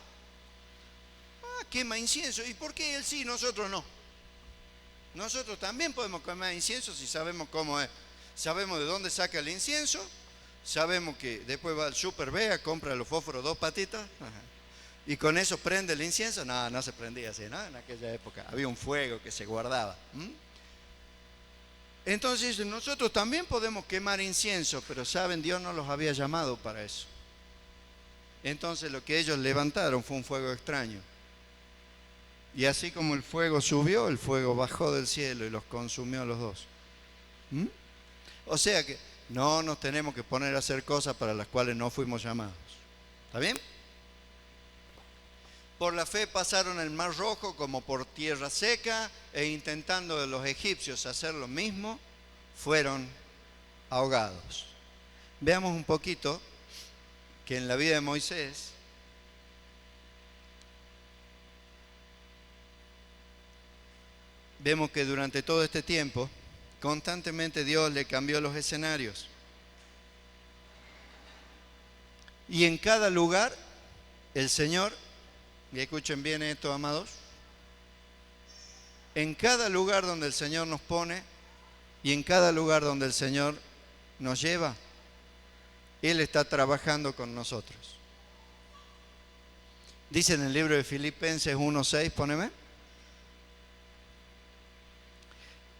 Quema incienso. ¿Y por qué él sí y nosotros no? Nosotros también podemos quemar incienso si sabemos cómo es. Sabemos de dónde saca el incienso. Sabemos que después va al Super Vea, compra los fósforos 2 patitas. Y con eso prende el incienso. No se prendía así, ¿no? En aquella época había un fuego que se guardaba. Entonces nosotros también podemos quemar incienso, pero saben, Dios no los había llamado para eso. Entonces lo que ellos levantaron fue un fuego extraño. Y así como el fuego subió, el fuego bajó del cielo y los consumió a los dos. O sea que no nos tenemos que poner a hacer cosas para las cuales no fuimos llamados. ¿Está bien? Por la fe pasaron el mar rojo como por tierra seca, e intentando los egipcios hacer lo mismo, fueron ahogados. Veamos un poquito que en la vida de Moisés vemos que durante todo este tiempo constantemente Dios le cambió los escenarios. Y en cada lugar el Señor, y escuchen bien esto, amados, en cada lugar donde el Señor nos pone y en cada lugar donde el Señor nos lleva, Él está trabajando con nosotros. Dice en el libro de Filipenses 1:6, poneme.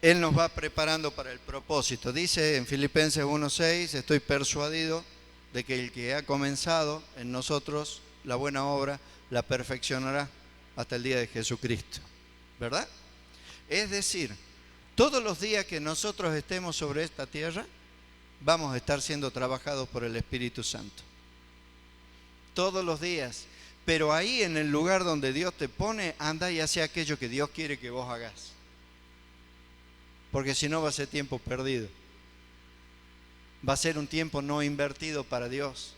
Él nos va preparando para el propósito. Dice en Filipenses 1:6, estoy persuadido de que el que ha comenzado en nosotros la buena obra, la perfeccionará hasta el día de Jesucristo. ¿Verdad? Es decir, todos los días que nosotros estemos sobre esta tierra, vamos a estar siendo trabajados por el Espíritu Santo. Todos los días. Pero ahí en el lugar donde Dios te pone, anda y hace aquello que Dios quiere que vos hagas. Porque si no va a ser tiempo perdido. Va a ser un tiempo no invertido para Dios.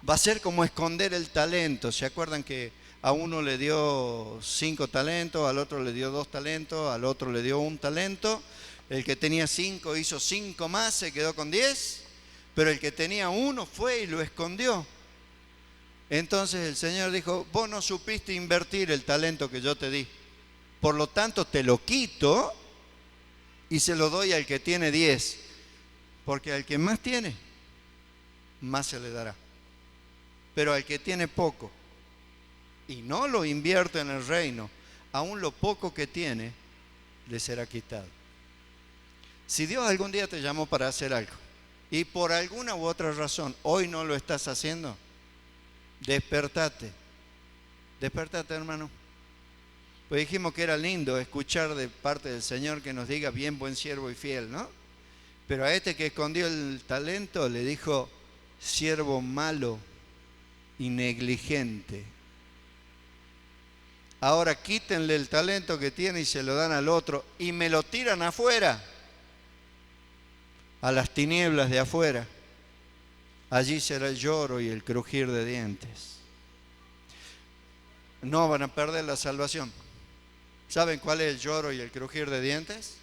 Va a ser como esconder el talento. ¿Se acuerdan que a uno le dio 5 talentos, al otro le dio 2 talentos, al otro le dio 1 talento? El que tenía 5 hizo 5 más, se quedó con 10, pero el que tenía 1 fue y lo escondió. Entonces el Señor dijo, vos no supiste invertir el talento que yo te di, por lo tanto te lo quito y se lo doy al que tiene 10, porque al que más tiene, más se le dará. Pero al que tiene poco y no lo invierte en el reino, aún lo poco que tiene le será quitado. Si Dios algún día te llamó para hacer algo y por alguna u otra razón hoy no lo estás haciendo, despertate, hermano. Pues dijimos que era lindo escuchar de parte del Señor que nos diga bien, buen siervo y fiel, ¿no? Pero a este que escondió el talento le dijo, siervo malo y negligente. Ahora quítenle el talento que tiene y se lo dan al otro y me lo tiran afuera, a las tinieblas de afuera. Allí será el lloro y el crujir de dientes. No van a perder la salvación. ¿Saben cuál es el lloro y el crujir de dientes?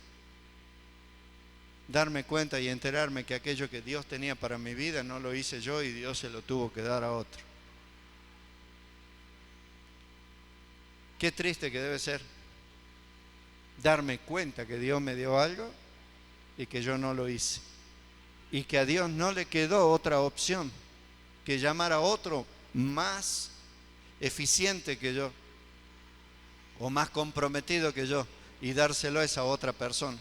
Darme cuenta y enterarme que aquello que Dios tenía para mi vida no lo hice yo y Dios se lo tuvo que dar a otro. Qué triste que debe ser darme cuenta que Dios me dio algo y que yo no lo hice. Y que a Dios no le quedó otra opción que llamar a otro más eficiente que yo, o más comprometido que yo y dárselo a esa otra persona.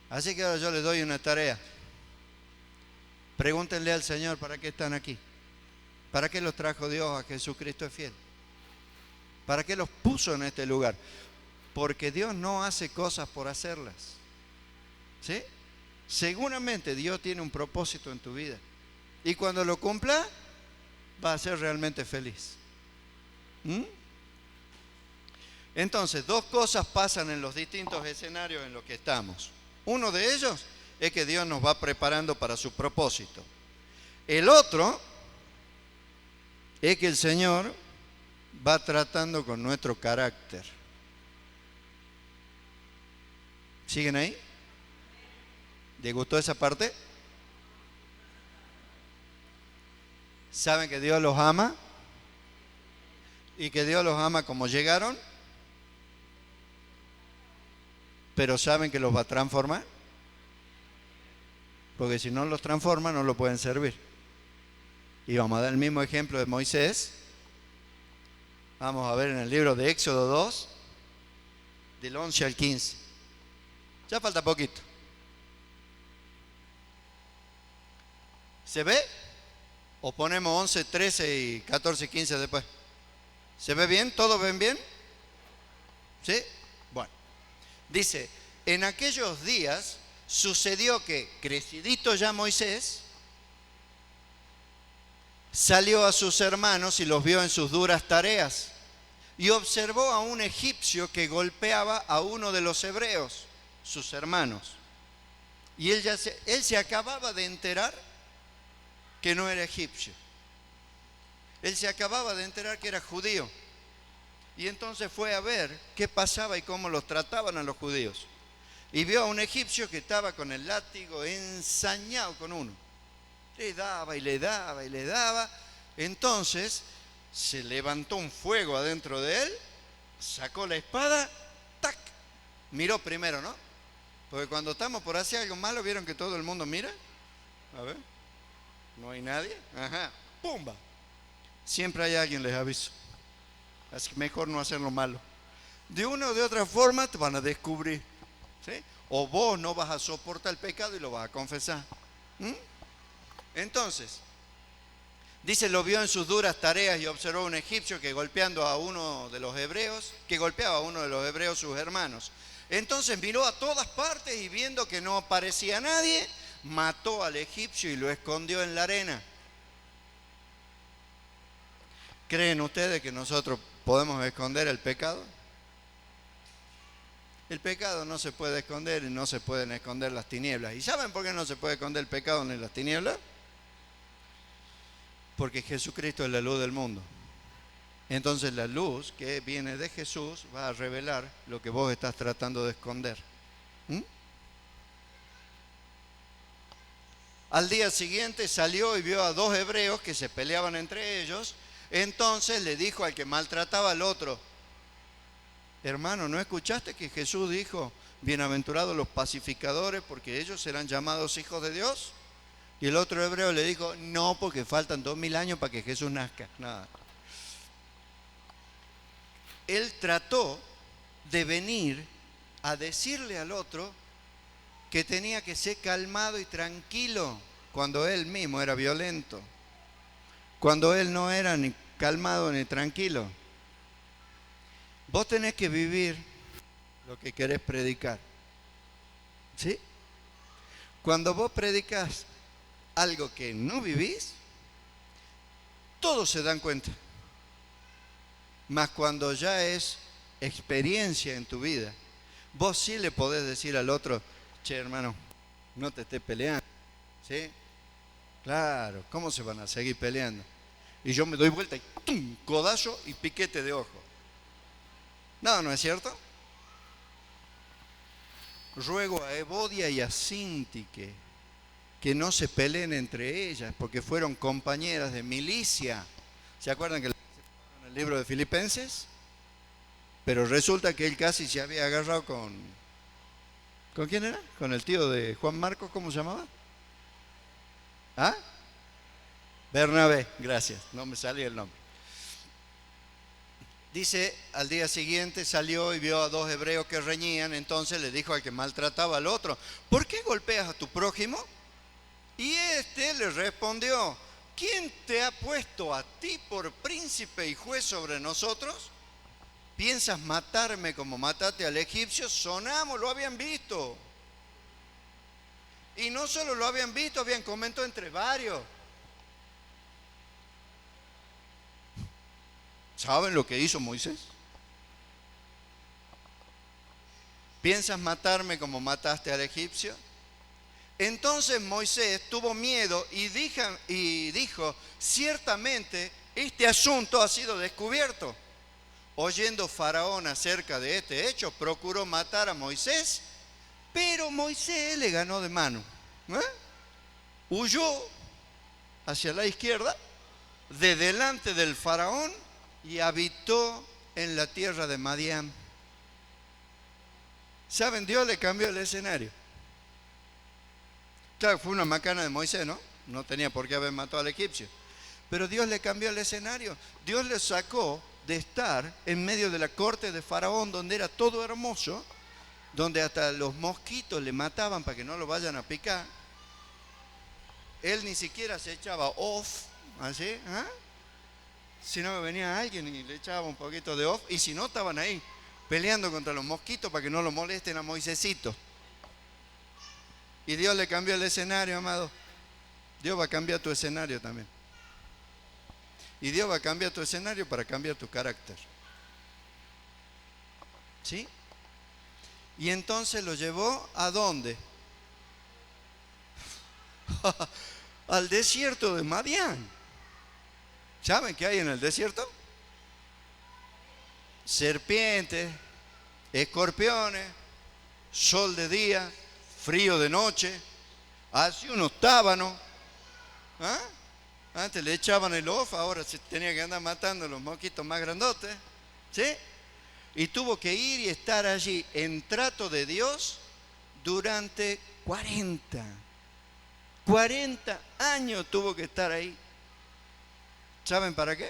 Así que ahora yo les doy una tarea. Pregúntenle al Señor para qué están aquí. ¿Para qué los trajo Dios a Jesucristo es fiel? ¿Para qué los puso en este lugar? Porque Dios no hace cosas por hacerlas. ¿Sí? Seguramente Dios tiene un propósito en tu vida. Y cuando lo cumpla, vas a ser realmente feliz. ¿Mm? Entonces, dos cosas pasan en los distintos escenarios en los que estamos. Uno de ellos es que Dios nos va preparando para su propósito. El otro es que el Señor va tratando con nuestro carácter. ¿Siguen ahí? ¿Les gustó esa parte? ¿Saben que Dios los ama? Y que Dios los ama como llegaron, pero saben que los va a transformar. Porque si no los transforma, no lo pueden servir. Y vamos a dar el mismo ejemplo de Moisés. Vamos a ver en el libro de Éxodo 2, del 11 al 15. Ya falta poquito. ¿Se ve? ¿O ponemos 11, 13 y 14 y 15 después? ¿Se ve bien? ¿Todos ven bien? ¿Sí? Bueno. Dice, en aquellos días sucedió que, crecidito ya Moisés, salió a sus hermanos y los vio en sus duras tareas y observó a un egipcio que golpeaba a uno de los hebreos, sus hermanos. Y él se acababa de enterar que no era egipcio. Él se acababa de enterar que era judío. Y entonces fue a ver qué pasaba y cómo los trataban a los judíos. Y vio a un egipcio que estaba con el látigo ensañado con uno. Le daba y le daba y le daba. Entonces se levantó un fuego adentro de él, sacó la espada, ¡tac! Miró primero, ¿no? Porque cuando estamos por hacer algo malo, ¿vieron que todo el mundo mira? A ver, no hay nadie. Ajá, ¡pumba! Siempre hay alguien, les aviso. Así que mejor no hacerlo malo. De una o de otra forma te van a descubrir. ¿Sí? O vos no vas a soportar el pecado y lo vas a confesar. ¿Mm? Entonces, dice, lo vio en sus duras tareas y observó a un egipcio que golpeaba a uno de los hebreos, sus hermanos. Entonces miró a todas partes y viendo que no aparecía nadie, mató al egipcio y lo escondió en la arena. ¿Creen ustedes que nosotros podemos esconder el pecado? El pecado no se puede esconder y no se pueden esconder las tinieblas. ¿Y saben por qué no se puede esconder el pecado ni las tinieblas? Porque Jesucristo es la luz del mundo. Entonces la luz que viene de Jesús va a revelar lo que vos estás tratando de esconder. ¿Mm? Al día siguiente salió y vio a dos hebreos que se peleaban entre ellos. Entonces le dijo al que maltrataba al otro: hermano, ¿no escuchaste que Jesús dijo, bienaventurados los pacificadores, porque ellos serán llamados hijos de Dios? Y el otro hebreo le dijo, no, porque faltan 2000 años para que Jesús nazca. Nada. Él trató de venir a decirle al otro que tenía que ser calmado y tranquilo cuando él mismo era violento, cuando él no era ni calmado ni tranquilo. Vos tenés que vivir lo que querés predicar. ¿Sí? Cuando vos predicas algo que no vivís, todos se dan cuenta. Mas cuando ya es experiencia en tu vida, vos sí le podés decir al otro, che hermano, no te estés peleando. ¿Sí? Claro, ¿cómo se van a seguir peleando? Y yo me doy vuelta y ¡tum! Codazo y piquete de ojo. No, ¿no es cierto? Ruego a Evodia y a Síntique que no se peleen entre ellas, porque fueron compañeras de milicia. ¿Se acuerdan que en el libro de Filipenses? Pero resulta que él casi se había agarrado con... ¿Con quién era? Con el tío de Juan Marcos, ¿cómo se llamaba? ¿Ah? Bernabé, gracias, no me salía el nombre. Dice, al día siguiente salió y vio a dos hebreos que reñían, entonces le dijo al que maltrataba al otro, ¿por qué golpeas a tu prójimo? Y este le respondió, ¿quién te ha puesto a ti por príncipe y juez sobre nosotros? ¿Piensas matarme como mataste al egipcio? Sonamos, lo habían visto. Y no solo lo habían visto, habían comentado entre varios. ¿Saben lo que hizo Moisés? ¿Piensas matarme como mataste al egipcio? Entonces Moisés tuvo miedo y dijo, ciertamente este asunto ha sido descubierto. Oyendo Faraón acerca de este hecho, procuró matar a Moisés, pero Moisés le ganó de mano. Huyó hacia la izquierda, de delante del Faraón, y habitó en la tierra de Madián. ¿Saben? Dios le cambió el escenario. Claro, fue una macana de Moisés, ¿no? No tenía por qué haber matado al egipcio. Pero Dios le cambió el escenario. Dios le sacó de estar en medio de la corte de Faraón, donde era todo hermoso, donde hasta los mosquitos le mataban para que no lo vayan a picar. Él ni siquiera se echaba off, así, ¿eh? Si no venía alguien y le echaba un poquito de off, y si no, estaban ahí peleando contra los mosquitos para que no lo molesten a Moisésito. Y Dios le cambió el escenario, amado. Dios va a cambiar tu escenario también. Y Dios va a cambiar tu escenario para cambiar tu carácter. ¿Sí? Y entonces lo llevó ¿a dónde? Al desierto de Madián. ¿Saben qué hay en el desierto? Serpientes, escorpiones, sol de día, frío de noche, así unos tábanos. ¿Ah? Antes le echaban el off, ahora se tenía que andar matando los mosquitos más grandotes. ¿Sí? Y tuvo que ir y estar allí en trato de Dios durante 40 años tuvo que estar ahí. ¿Saben para qué?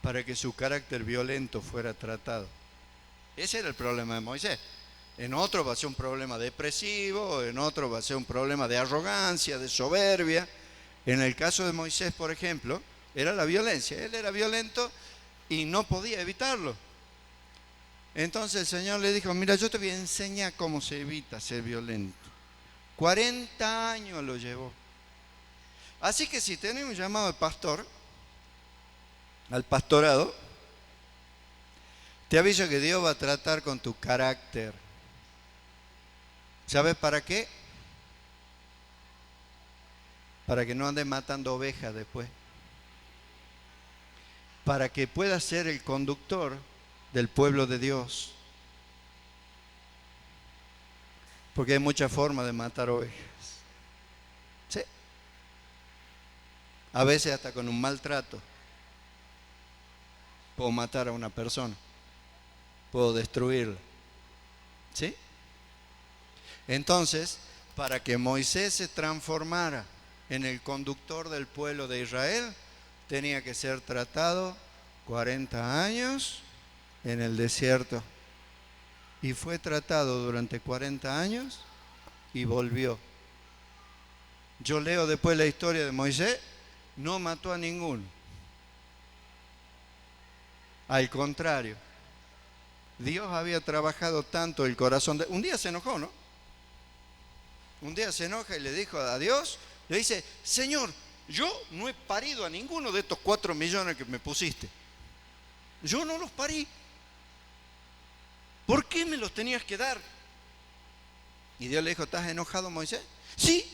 Para que su carácter violento fuera tratado. Ese era el problema de Moisés. En otro va a ser un problema depresivo, en otro va a ser un problema de arrogancia, de soberbia. En el caso de Moisés, por ejemplo, era la violencia. Él era violento y no podía evitarlo. Entonces el Señor le dijo, mira, yo te voy a enseñar cómo se evita ser violento. 40 años lo llevó. Así que si tenés un llamado de pastor, al pastorado, te aviso que Dios va a tratar con tu carácter. ¿Sabes para qué? Para que no andes matando ovejas después. Para que puedas ser el conductor del pueblo de Dios. Porque hay muchas formas de matar ovejas. ¿Sí? A veces hasta con un maltrato. Puedo matar a una persona. Puedo destruirla. ¿Sí? Entonces, para que Moisés se transformara en el conductor del pueblo de Israel, tenía que ser tratado 40 años en el desierto. Y fue tratado durante 40 años y volvió. Yo leo después la historia de Moisés, no mató a ninguno. Al contrario, Dios había trabajado tanto el corazón de... Un día se enojó, ¿no? Un día se enoja y le dijo a Dios, le dice, Señor, yo no he parido a ninguno de estos 4 millones que me pusiste. Yo no los parí. ¿Por qué me los tenías que dar? Y Dios le dijo, ¿estás enojado, Moisés? Sí.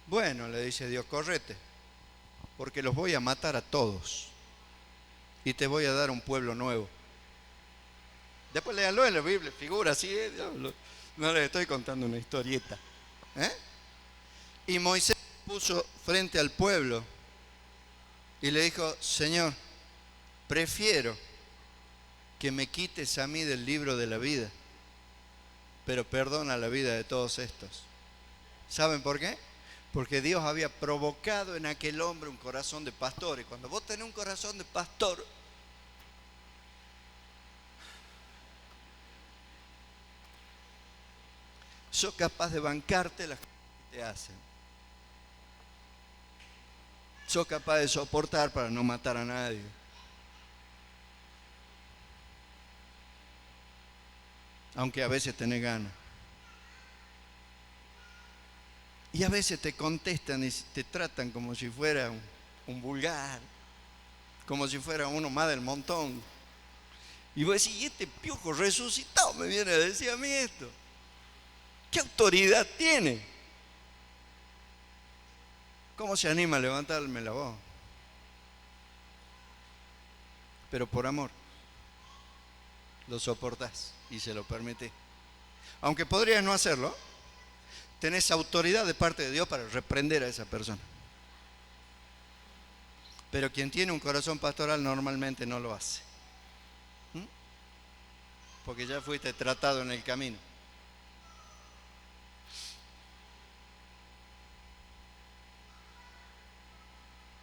Bueno, le dice Dios, correte, porque los voy a matar a todos y te voy a dar un pueblo nuevo. Después léanlo en la Biblia, figura así, no les estoy contando una historieta. Y Moisés puso frente al pueblo y le dijo, Señor, prefiero que me quites a mí del libro de la vida, pero perdona la vida de todos estos. ¿Saben por qué? Porque Dios había provocado en aquel hombre un corazón de pastor. Y cuando vos tenés un corazón de pastor, sos capaz de bancarte las cosas que te hacen. Sos capaz de soportar para no matar a nadie. Aunque a veces tenés ganas. Y a veces te contestan y te tratan como si fuera un vulgar, como si fuera uno más del montón. Y vos decís, ¿y este piojo resucitado me viene a decir a mí esto? ¿Qué autoridad tiene? ¿Cómo se anima a levantarme la voz? Pero por amor, lo soportás y se lo permitís. Aunque podrías no hacerlo, tenés autoridad de parte de Dios para reprender a esa persona. Pero quien tiene un corazón pastoral normalmente no lo hace. Porque ya fuiste tratado en el camino.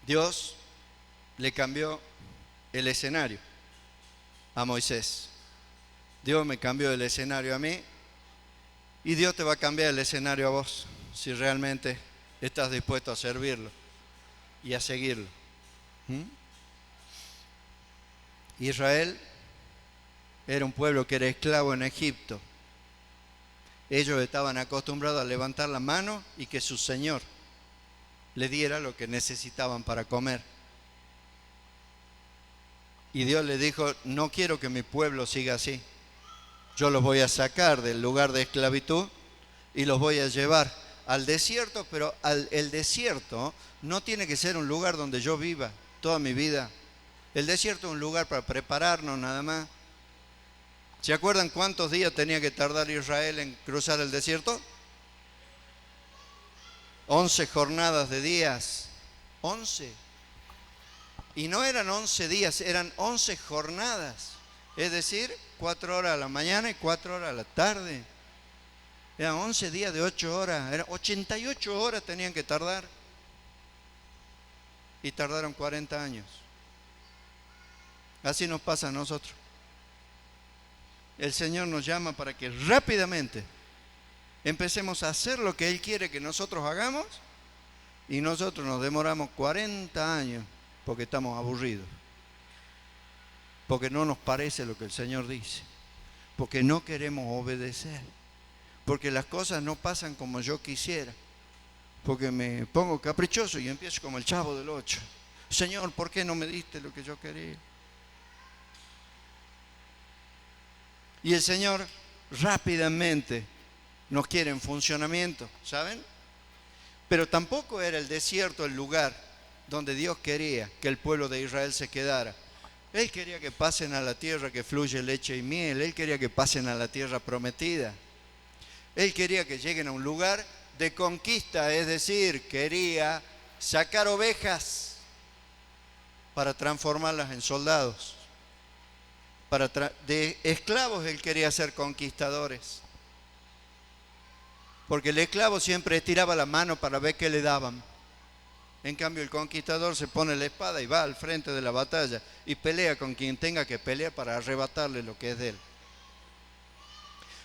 Dios le cambió el escenario a Moisés. Dios me cambió el escenario a mí y Dios te va a cambiar el escenario a vos si realmente estás dispuesto a servirlo y a seguirlo. Israel era un pueblo que era esclavo en Egipto. Ellos estaban acostumbrados a levantar la mano y que su Señor le diera lo que necesitaban para comer. Y Dios le dijo, no quiero que mi pueblo siga así. Yo los voy a sacar del lugar de esclavitud y los voy a llevar al desierto, pero el desierto no tiene que ser un lugar donde yo viva toda mi vida. El desierto es un lugar para prepararnos nada más. ¿Se acuerdan cuántos días tenía que tardar Israel en cruzar el desierto? 11 jornadas de días. 11. Y no eran 11 días, eran 11 jornadas. Es decir, 4 horas a la mañana y 4 horas a la tarde. Eran 11 días de 8 horas. Eran 88 horas tenían que tardar. Y tardaron 40 años. Así nos pasa a nosotros. El Señor nos llama para que rápidamente empecemos a hacer lo que Él quiere que nosotros hagamos y nosotros nos demoramos 40 años porque estamos aburridos, porque no nos parece lo que el Señor dice, porque no queremos obedecer, porque las cosas no pasan como yo quisiera, porque me pongo caprichoso y empiezo como el Chavo del Ocho. Señor, ¿por qué no me diste lo que yo quería? Y el Señor rápidamente nos quiere en funcionamiento, ¿saben? Pero tampoco era el desierto el lugar donde Dios quería que el pueblo de Israel se quedara. Él quería que pasen a la tierra que fluye leche y miel. Él quería que pasen a la tierra prometida. Él quería que lleguen a un lugar de conquista, es decir, quería sacar ovejas para transformarlas en soldados. De esclavos Él quería ser conquistadores. Porque el esclavo siempre estiraba la mano para ver qué le daban. En cambio el conquistador se pone la espada y va al frente de la batalla y pelea con quien tenga que pelear para arrebatarle lo que es de él.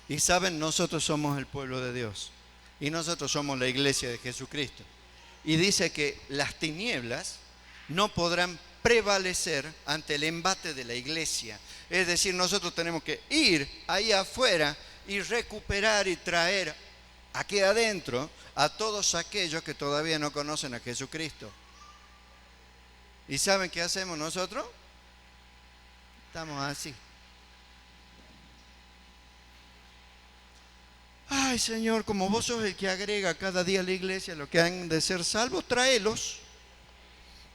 Y saben, nosotros somos el pueblo de Dios y nosotros somos la iglesia de Jesucristo. Y dice que las tinieblas no podrán prevalecer ante el embate de la iglesia. Es decir, nosotros tenemos que ir ahí afuera y recuperar y traer aquí adentro a todos aquellos que todavía no conocen a Jesucristo. ¿Y saben qué hacemos nosotros? Estamos así. Ay, Señor, como vos sos el que agrega cada día a la iglesia lo que han de ser salvos, tráelos.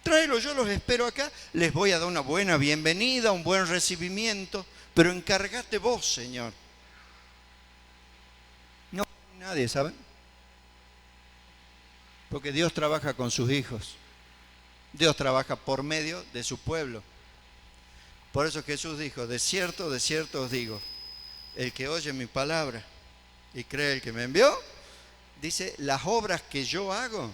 Tráelos, yo los espero acá. Les voy a dar una buena bienvenida, un buen recibimiento, pero encárgate vos, Señor. No hay nadie, ¿saben? Porque Dios trabaja con sus hijos. Dios trabaja por medio de su pueblo. Por eso Jesús dijo, de cierto os digo, el que oye mi palabra y cree el que me envió, dice, las obras que yo hago,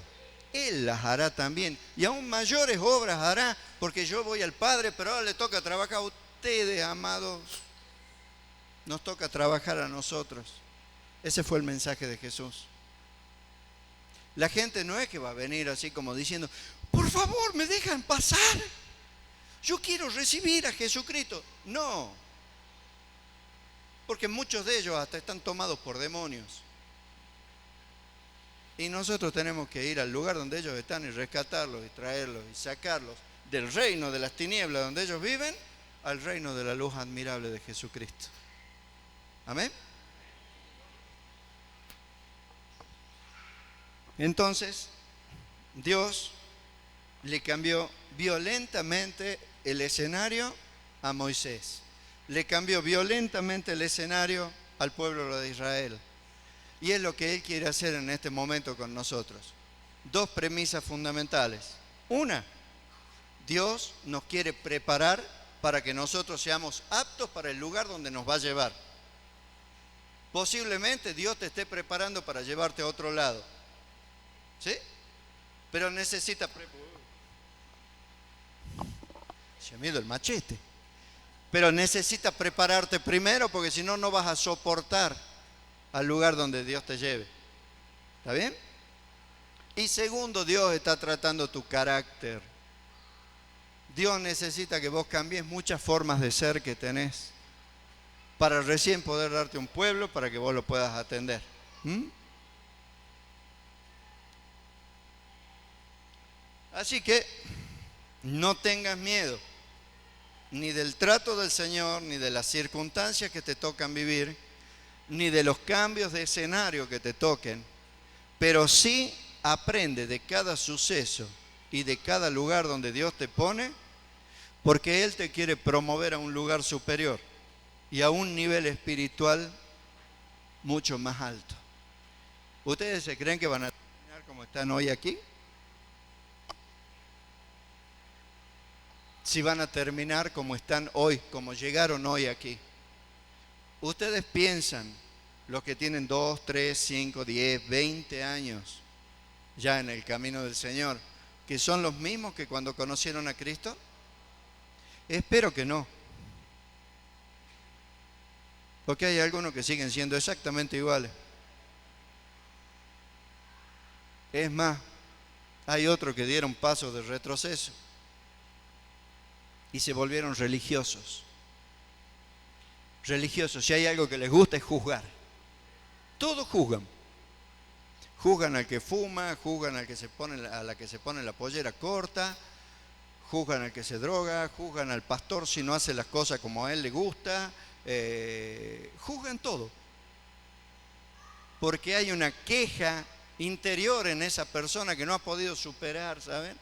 Él las hará también. Y aún mayores obras hará, porque yo voy al Padre, pero ahora le toca trabajar a ustedes, amados. Nos toca trabajar a nosotros. Ese fue el mensaje de Jesús. La gente no es que va a venir así como diciendo, por favor, ¿me dejan pasar? Yo quiero recibir a Jesucristo. No, porque muchos de ellos hasta están tomados por demonios. Y nosotros tenemos que ir al lugar donde ellos están y rescatarlos y traerlos y sacarlos del reino de las tinieblas donde ellos viven al reino de la luz admirable de Jesucristo. Amén. Entonces, Dios le cambió violentamente el escenario a Moisés. Le cambió violentamente el escenario al pueblo de Israel. Y es lo que Él quiere hacer en este momento con nosotros. Dos premisas fundamentales. Una, Dios nos quiere preparar para que nosotros seamos aptos para el lugar donde nos va a llevar. Posiblemente Dios te esté preparando para llevarte a otro lado. ¿Sí? Pero necesita se me ha ido el machete. Pero necesita prepararte primero, porque si no, no vas a soportar al lugar donde Dios te lleve. ¿Está bien? Y segundo, Dios está tratando tu carácter. Dios necesita que vos cambies muchas formas de ser que tenés para recién poder darte un pueblo para que vos lo puedas atender. Así que no tengas miedo ni del trato del Señor, ni de las circunstancias que te tocan vivir, ni de los cambios de escenario que te toquen, pero sí aprende de cada suceso y de cada lugar donde Dios te pone, porque Él te quiere promover a un lugar superior y a un nivel espiritual mucho más alto. ¿Ustedes se creen que van a terminar como están hoy aquí? Si van a terminar como están hoy, como llegaron hoy aquí. Ustedes piensan, los que tienen 2, 3, 5, 10, 20 años ya en el camino del Señor, que son los mismos que cuando conocieron a Cristo. Espero que no. Porque hay algunos que siguen siendo exactamente iguales. Es más, hay otros que dieron pasos de retroceso y se volvieron religiosos. Religiosos, si hay algo que les gusta es juzgar. Todos juzgan. Juzgan al que fuma, juzgan al que se pone, a la que se pone la pollera corta, juzgan al que se droga, juzgan al pastor si no hace las cosas como a él le gusta, juzgan todo. Porque hay una queja interior en esa persona que no ha podido superar, ¿saben?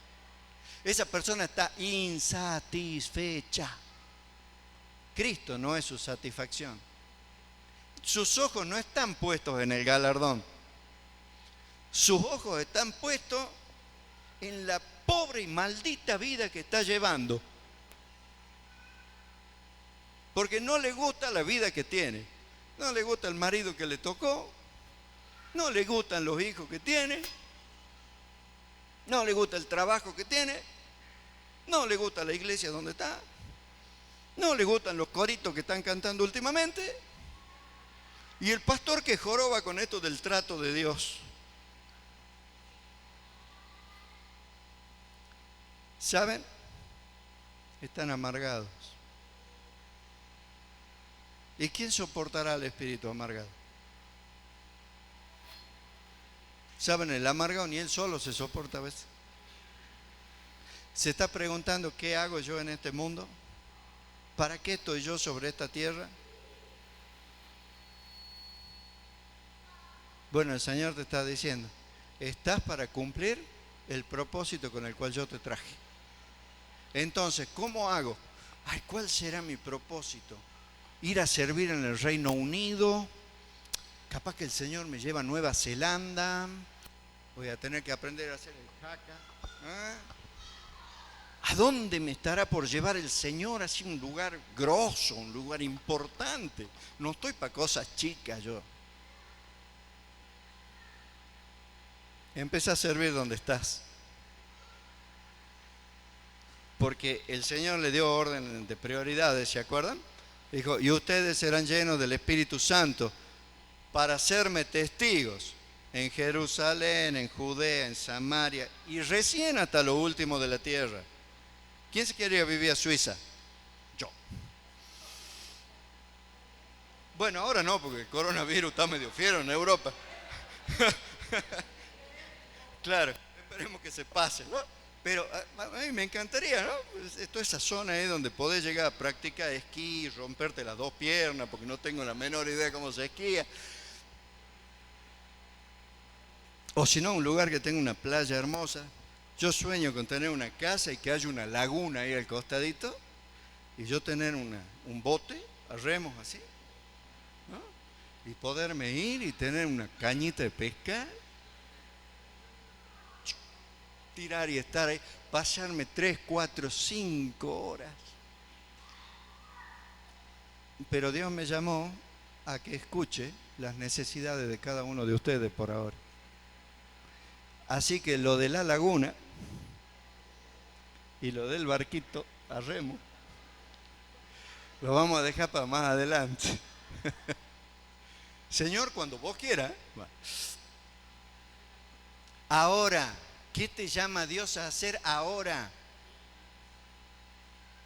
Esa persona está insatisfecha. Cristo no es su satisfacción. Sus ojos no están puestos en el galardón. Sus ojos están puestos en la pobre y maldita vida que está llevando. Porque no le gusta la vida que tiene. No le gusta el marido que le tocó. No le gustan los hijos que tiene. No le gusta el trabajo que tiene. No le gusta la iglesia donde está. No le gustan los coritos que están cantando últimamente. Y el pastor que joroba con esto del trato de Dios. ¿Saben? Están amargados. ¿Y quién soportará al espíritu amargado? ¿Saben? El amargado ni él solo se soporta a veces. Se está preguntando, ¿qué hago yo en este mundo? ¿Para qué estoy yo sobre esta tierra? Bueno, el Señor te está diciendo, estás para cumplir el propósito con el cual yo te traje. Entonces, ¿cómo hago? Ay, ¿cuál será mi propósito? Ir a servir en el Reino Unido. Capaz que el Señor me lleva a Nueva Zelanda. Voy a tener que aprender a hacer el jaca. ¿A dónde me estará por llevar el Señor? Así un lugar grosso, un lugar importante. No estoy para cosas chicas yo. Empieza a servir donde estás. Porque el Señor le dio orden de prioridades, ¿se acuerdan? Dijo, y ustedes serán llenos del Espíritu Santo para hacerme testigos en Jerusalén, en Judea, en Samaria y recién hasta lo último de la tierra. ¿Quién se quería vivir a Suiza? Yo. Bueno, ahora no, porque el coronavirus está medio fiero en Europa. Claro, esperemos que se pase, ¿no? Pero a mí me encantaría, ¿no? Pues, toda esa zona ahí donde podés llegar a practicar esquí, romperte las dos piernas, porque no tengo la menor idea cómo se esquía. O si no, un lugar que tenga una playa hermosa. Yo sueño con tener una casa y que haya una laguna ahí al costadito y yo tener un bote a remos así, ¿no? Y poderme ir y tener una cañita de pescar, tirar y estar ahí, pasarme 3, 4, 5 horas. Pero Dios me llamó a que escuche las necesidades de cada uno de ustedes por ahora. Así que lo de la laguna y lo del barquito a remo lo vamos a dejar para más adelante. Señor, cuando vos quieras. Ahora, ¿qué te llama Dios a hacer ahora?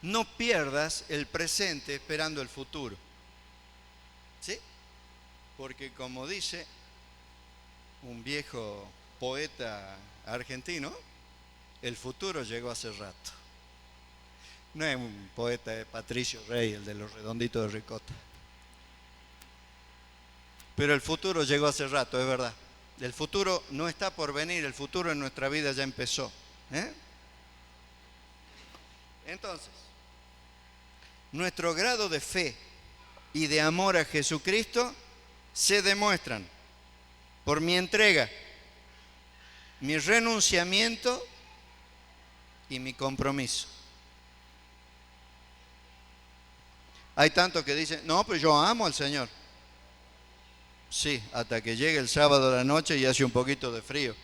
No pierdas el presente esperando el futuro. ¿Sí? Porque como dice un viejo poeta argentino, el futuro llegó hace rato. No es un poeta de Patricio Rey, el de los redonditos de ricota. Pero el futuro llegó hace rato, es verdad. El futuro no está por venir, el futuro en nuestra vida ya empezó. Entonces, nuestro grado de fe y de amor a Jesucristo se demuestran por mi entrega, mi renunciamiento y mi compromiso. Hay tantos que dicen, no, pero yo amo al Señor. Sí, hasta que llegue el sábado a la noche y hace un poquito de frío.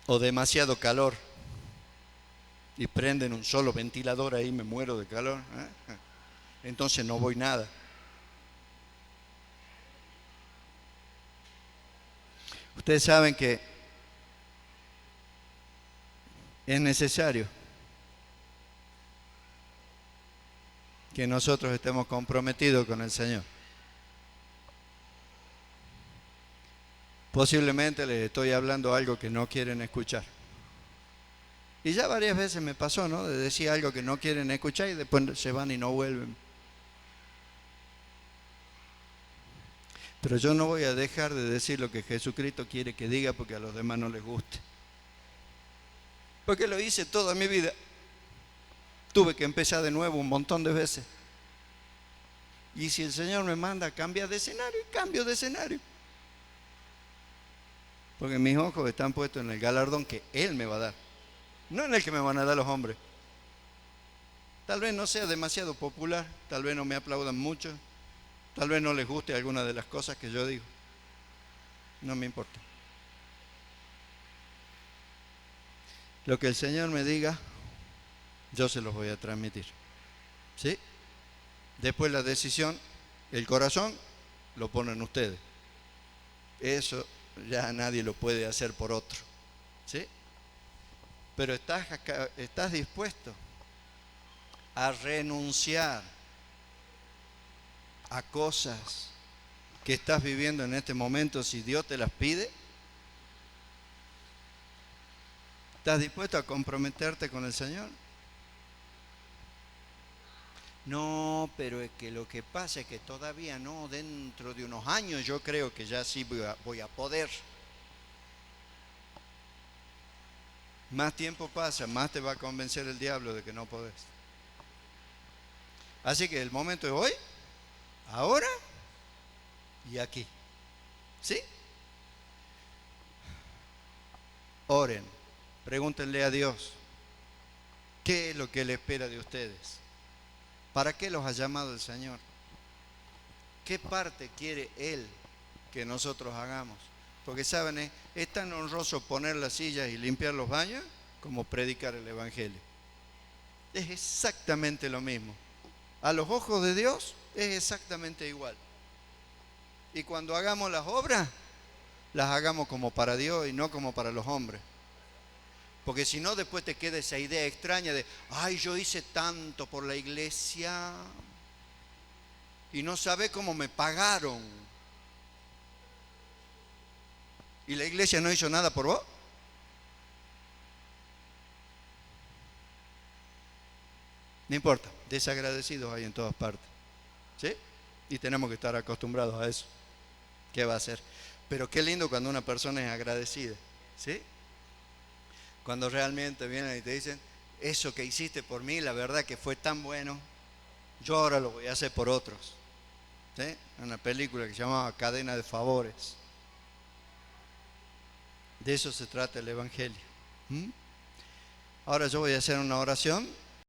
O demasiado calor. Y prenden un solo ventilador ahí, me muero de calor. Entonces no voy nada. Ustedes saben que es necesario que nosotros estemos comprometidos con el Señor. Posiblemente les estoy hablando algo que no quieren escuchar. Y ya varias veces me pasó, ¿no? De decir algo que no quieren escuchar y después se van y no vuelven. Pero yo no voy a dejar de decir lo que Jesucristo quiere que diga porque a los demás no les guste. Porque lo hice toda mi vida. Tuve que empezar de nuevo un montón de veces. Y si el Señor me manda a cambiar de escenario, cambio de escenario. Porque mis ojos están puestos en el galardón que Él me va a dar. No en el que me van a dar los hombres. Tal vez no sea demasiado popular, tal vez no me aplaudan mucho, tal vez no les guste alguna de las cosas que yo digo. No me importa. Lo que el Señor me diga, yo se los voy a transmitir. ¿Sí? Después la decisión, el corazón, lo ponen ustedes. Eso ya nadie lo puede hacer por otro. ¿Sí? Pero estás dispuesto a renunciar a cosas que estás viviendo en este momento si Dios te las pide. ¿Estás dispuesto a comprometerte con el Señor? No, pero es que lo que pasa es que todavía no, dentro de unos años yo creo que ya sí voy a poder. Más tiempo pasa, más te va a convencer el diablo de que no podés. Así que el momento es hoy, ahora y aquí. ¿Sí? Oren, pregúntenle a Dios, ¿qué es lo que Él espera de ustedes? ¿Para qué los ha llamado el Señor? ¿Qué parte quiere Él que nosotros hagamos? Porque saben, es tan honroso poner las sillas y limpiar los baños como predicar el Evangelio. Es exactamente lo mismo. A los ojos de Dios es exactamente igual. Y cuando hagamos las obras, las hagamos como para Dios y no como para los hombres. Porque si no, después te queda esa idea extraña de, ay, yo hice tanto por la iglesia y no sabe cómo me pagaron. ¿Y la iglesia no hizo nada por vos? No importa, desagradecidos hay en todas partes. ¿Sí? Y tenemos que estar acostumbrados a eso. ¿Qué va a hacer? Pero qué lindo cuando una persona es agradecida. ¿Sí? Cuando realmente vienen y te dicen, eso que hiciste por mí, la verdad que fue tan bueno, yo ahora lo voy a hacer por otros. ¿Sí? Una película que se llamaba Cadena de Favores. De eso se trata el Evangelio. ¿Mm? Ahora yo voy a hacer una oración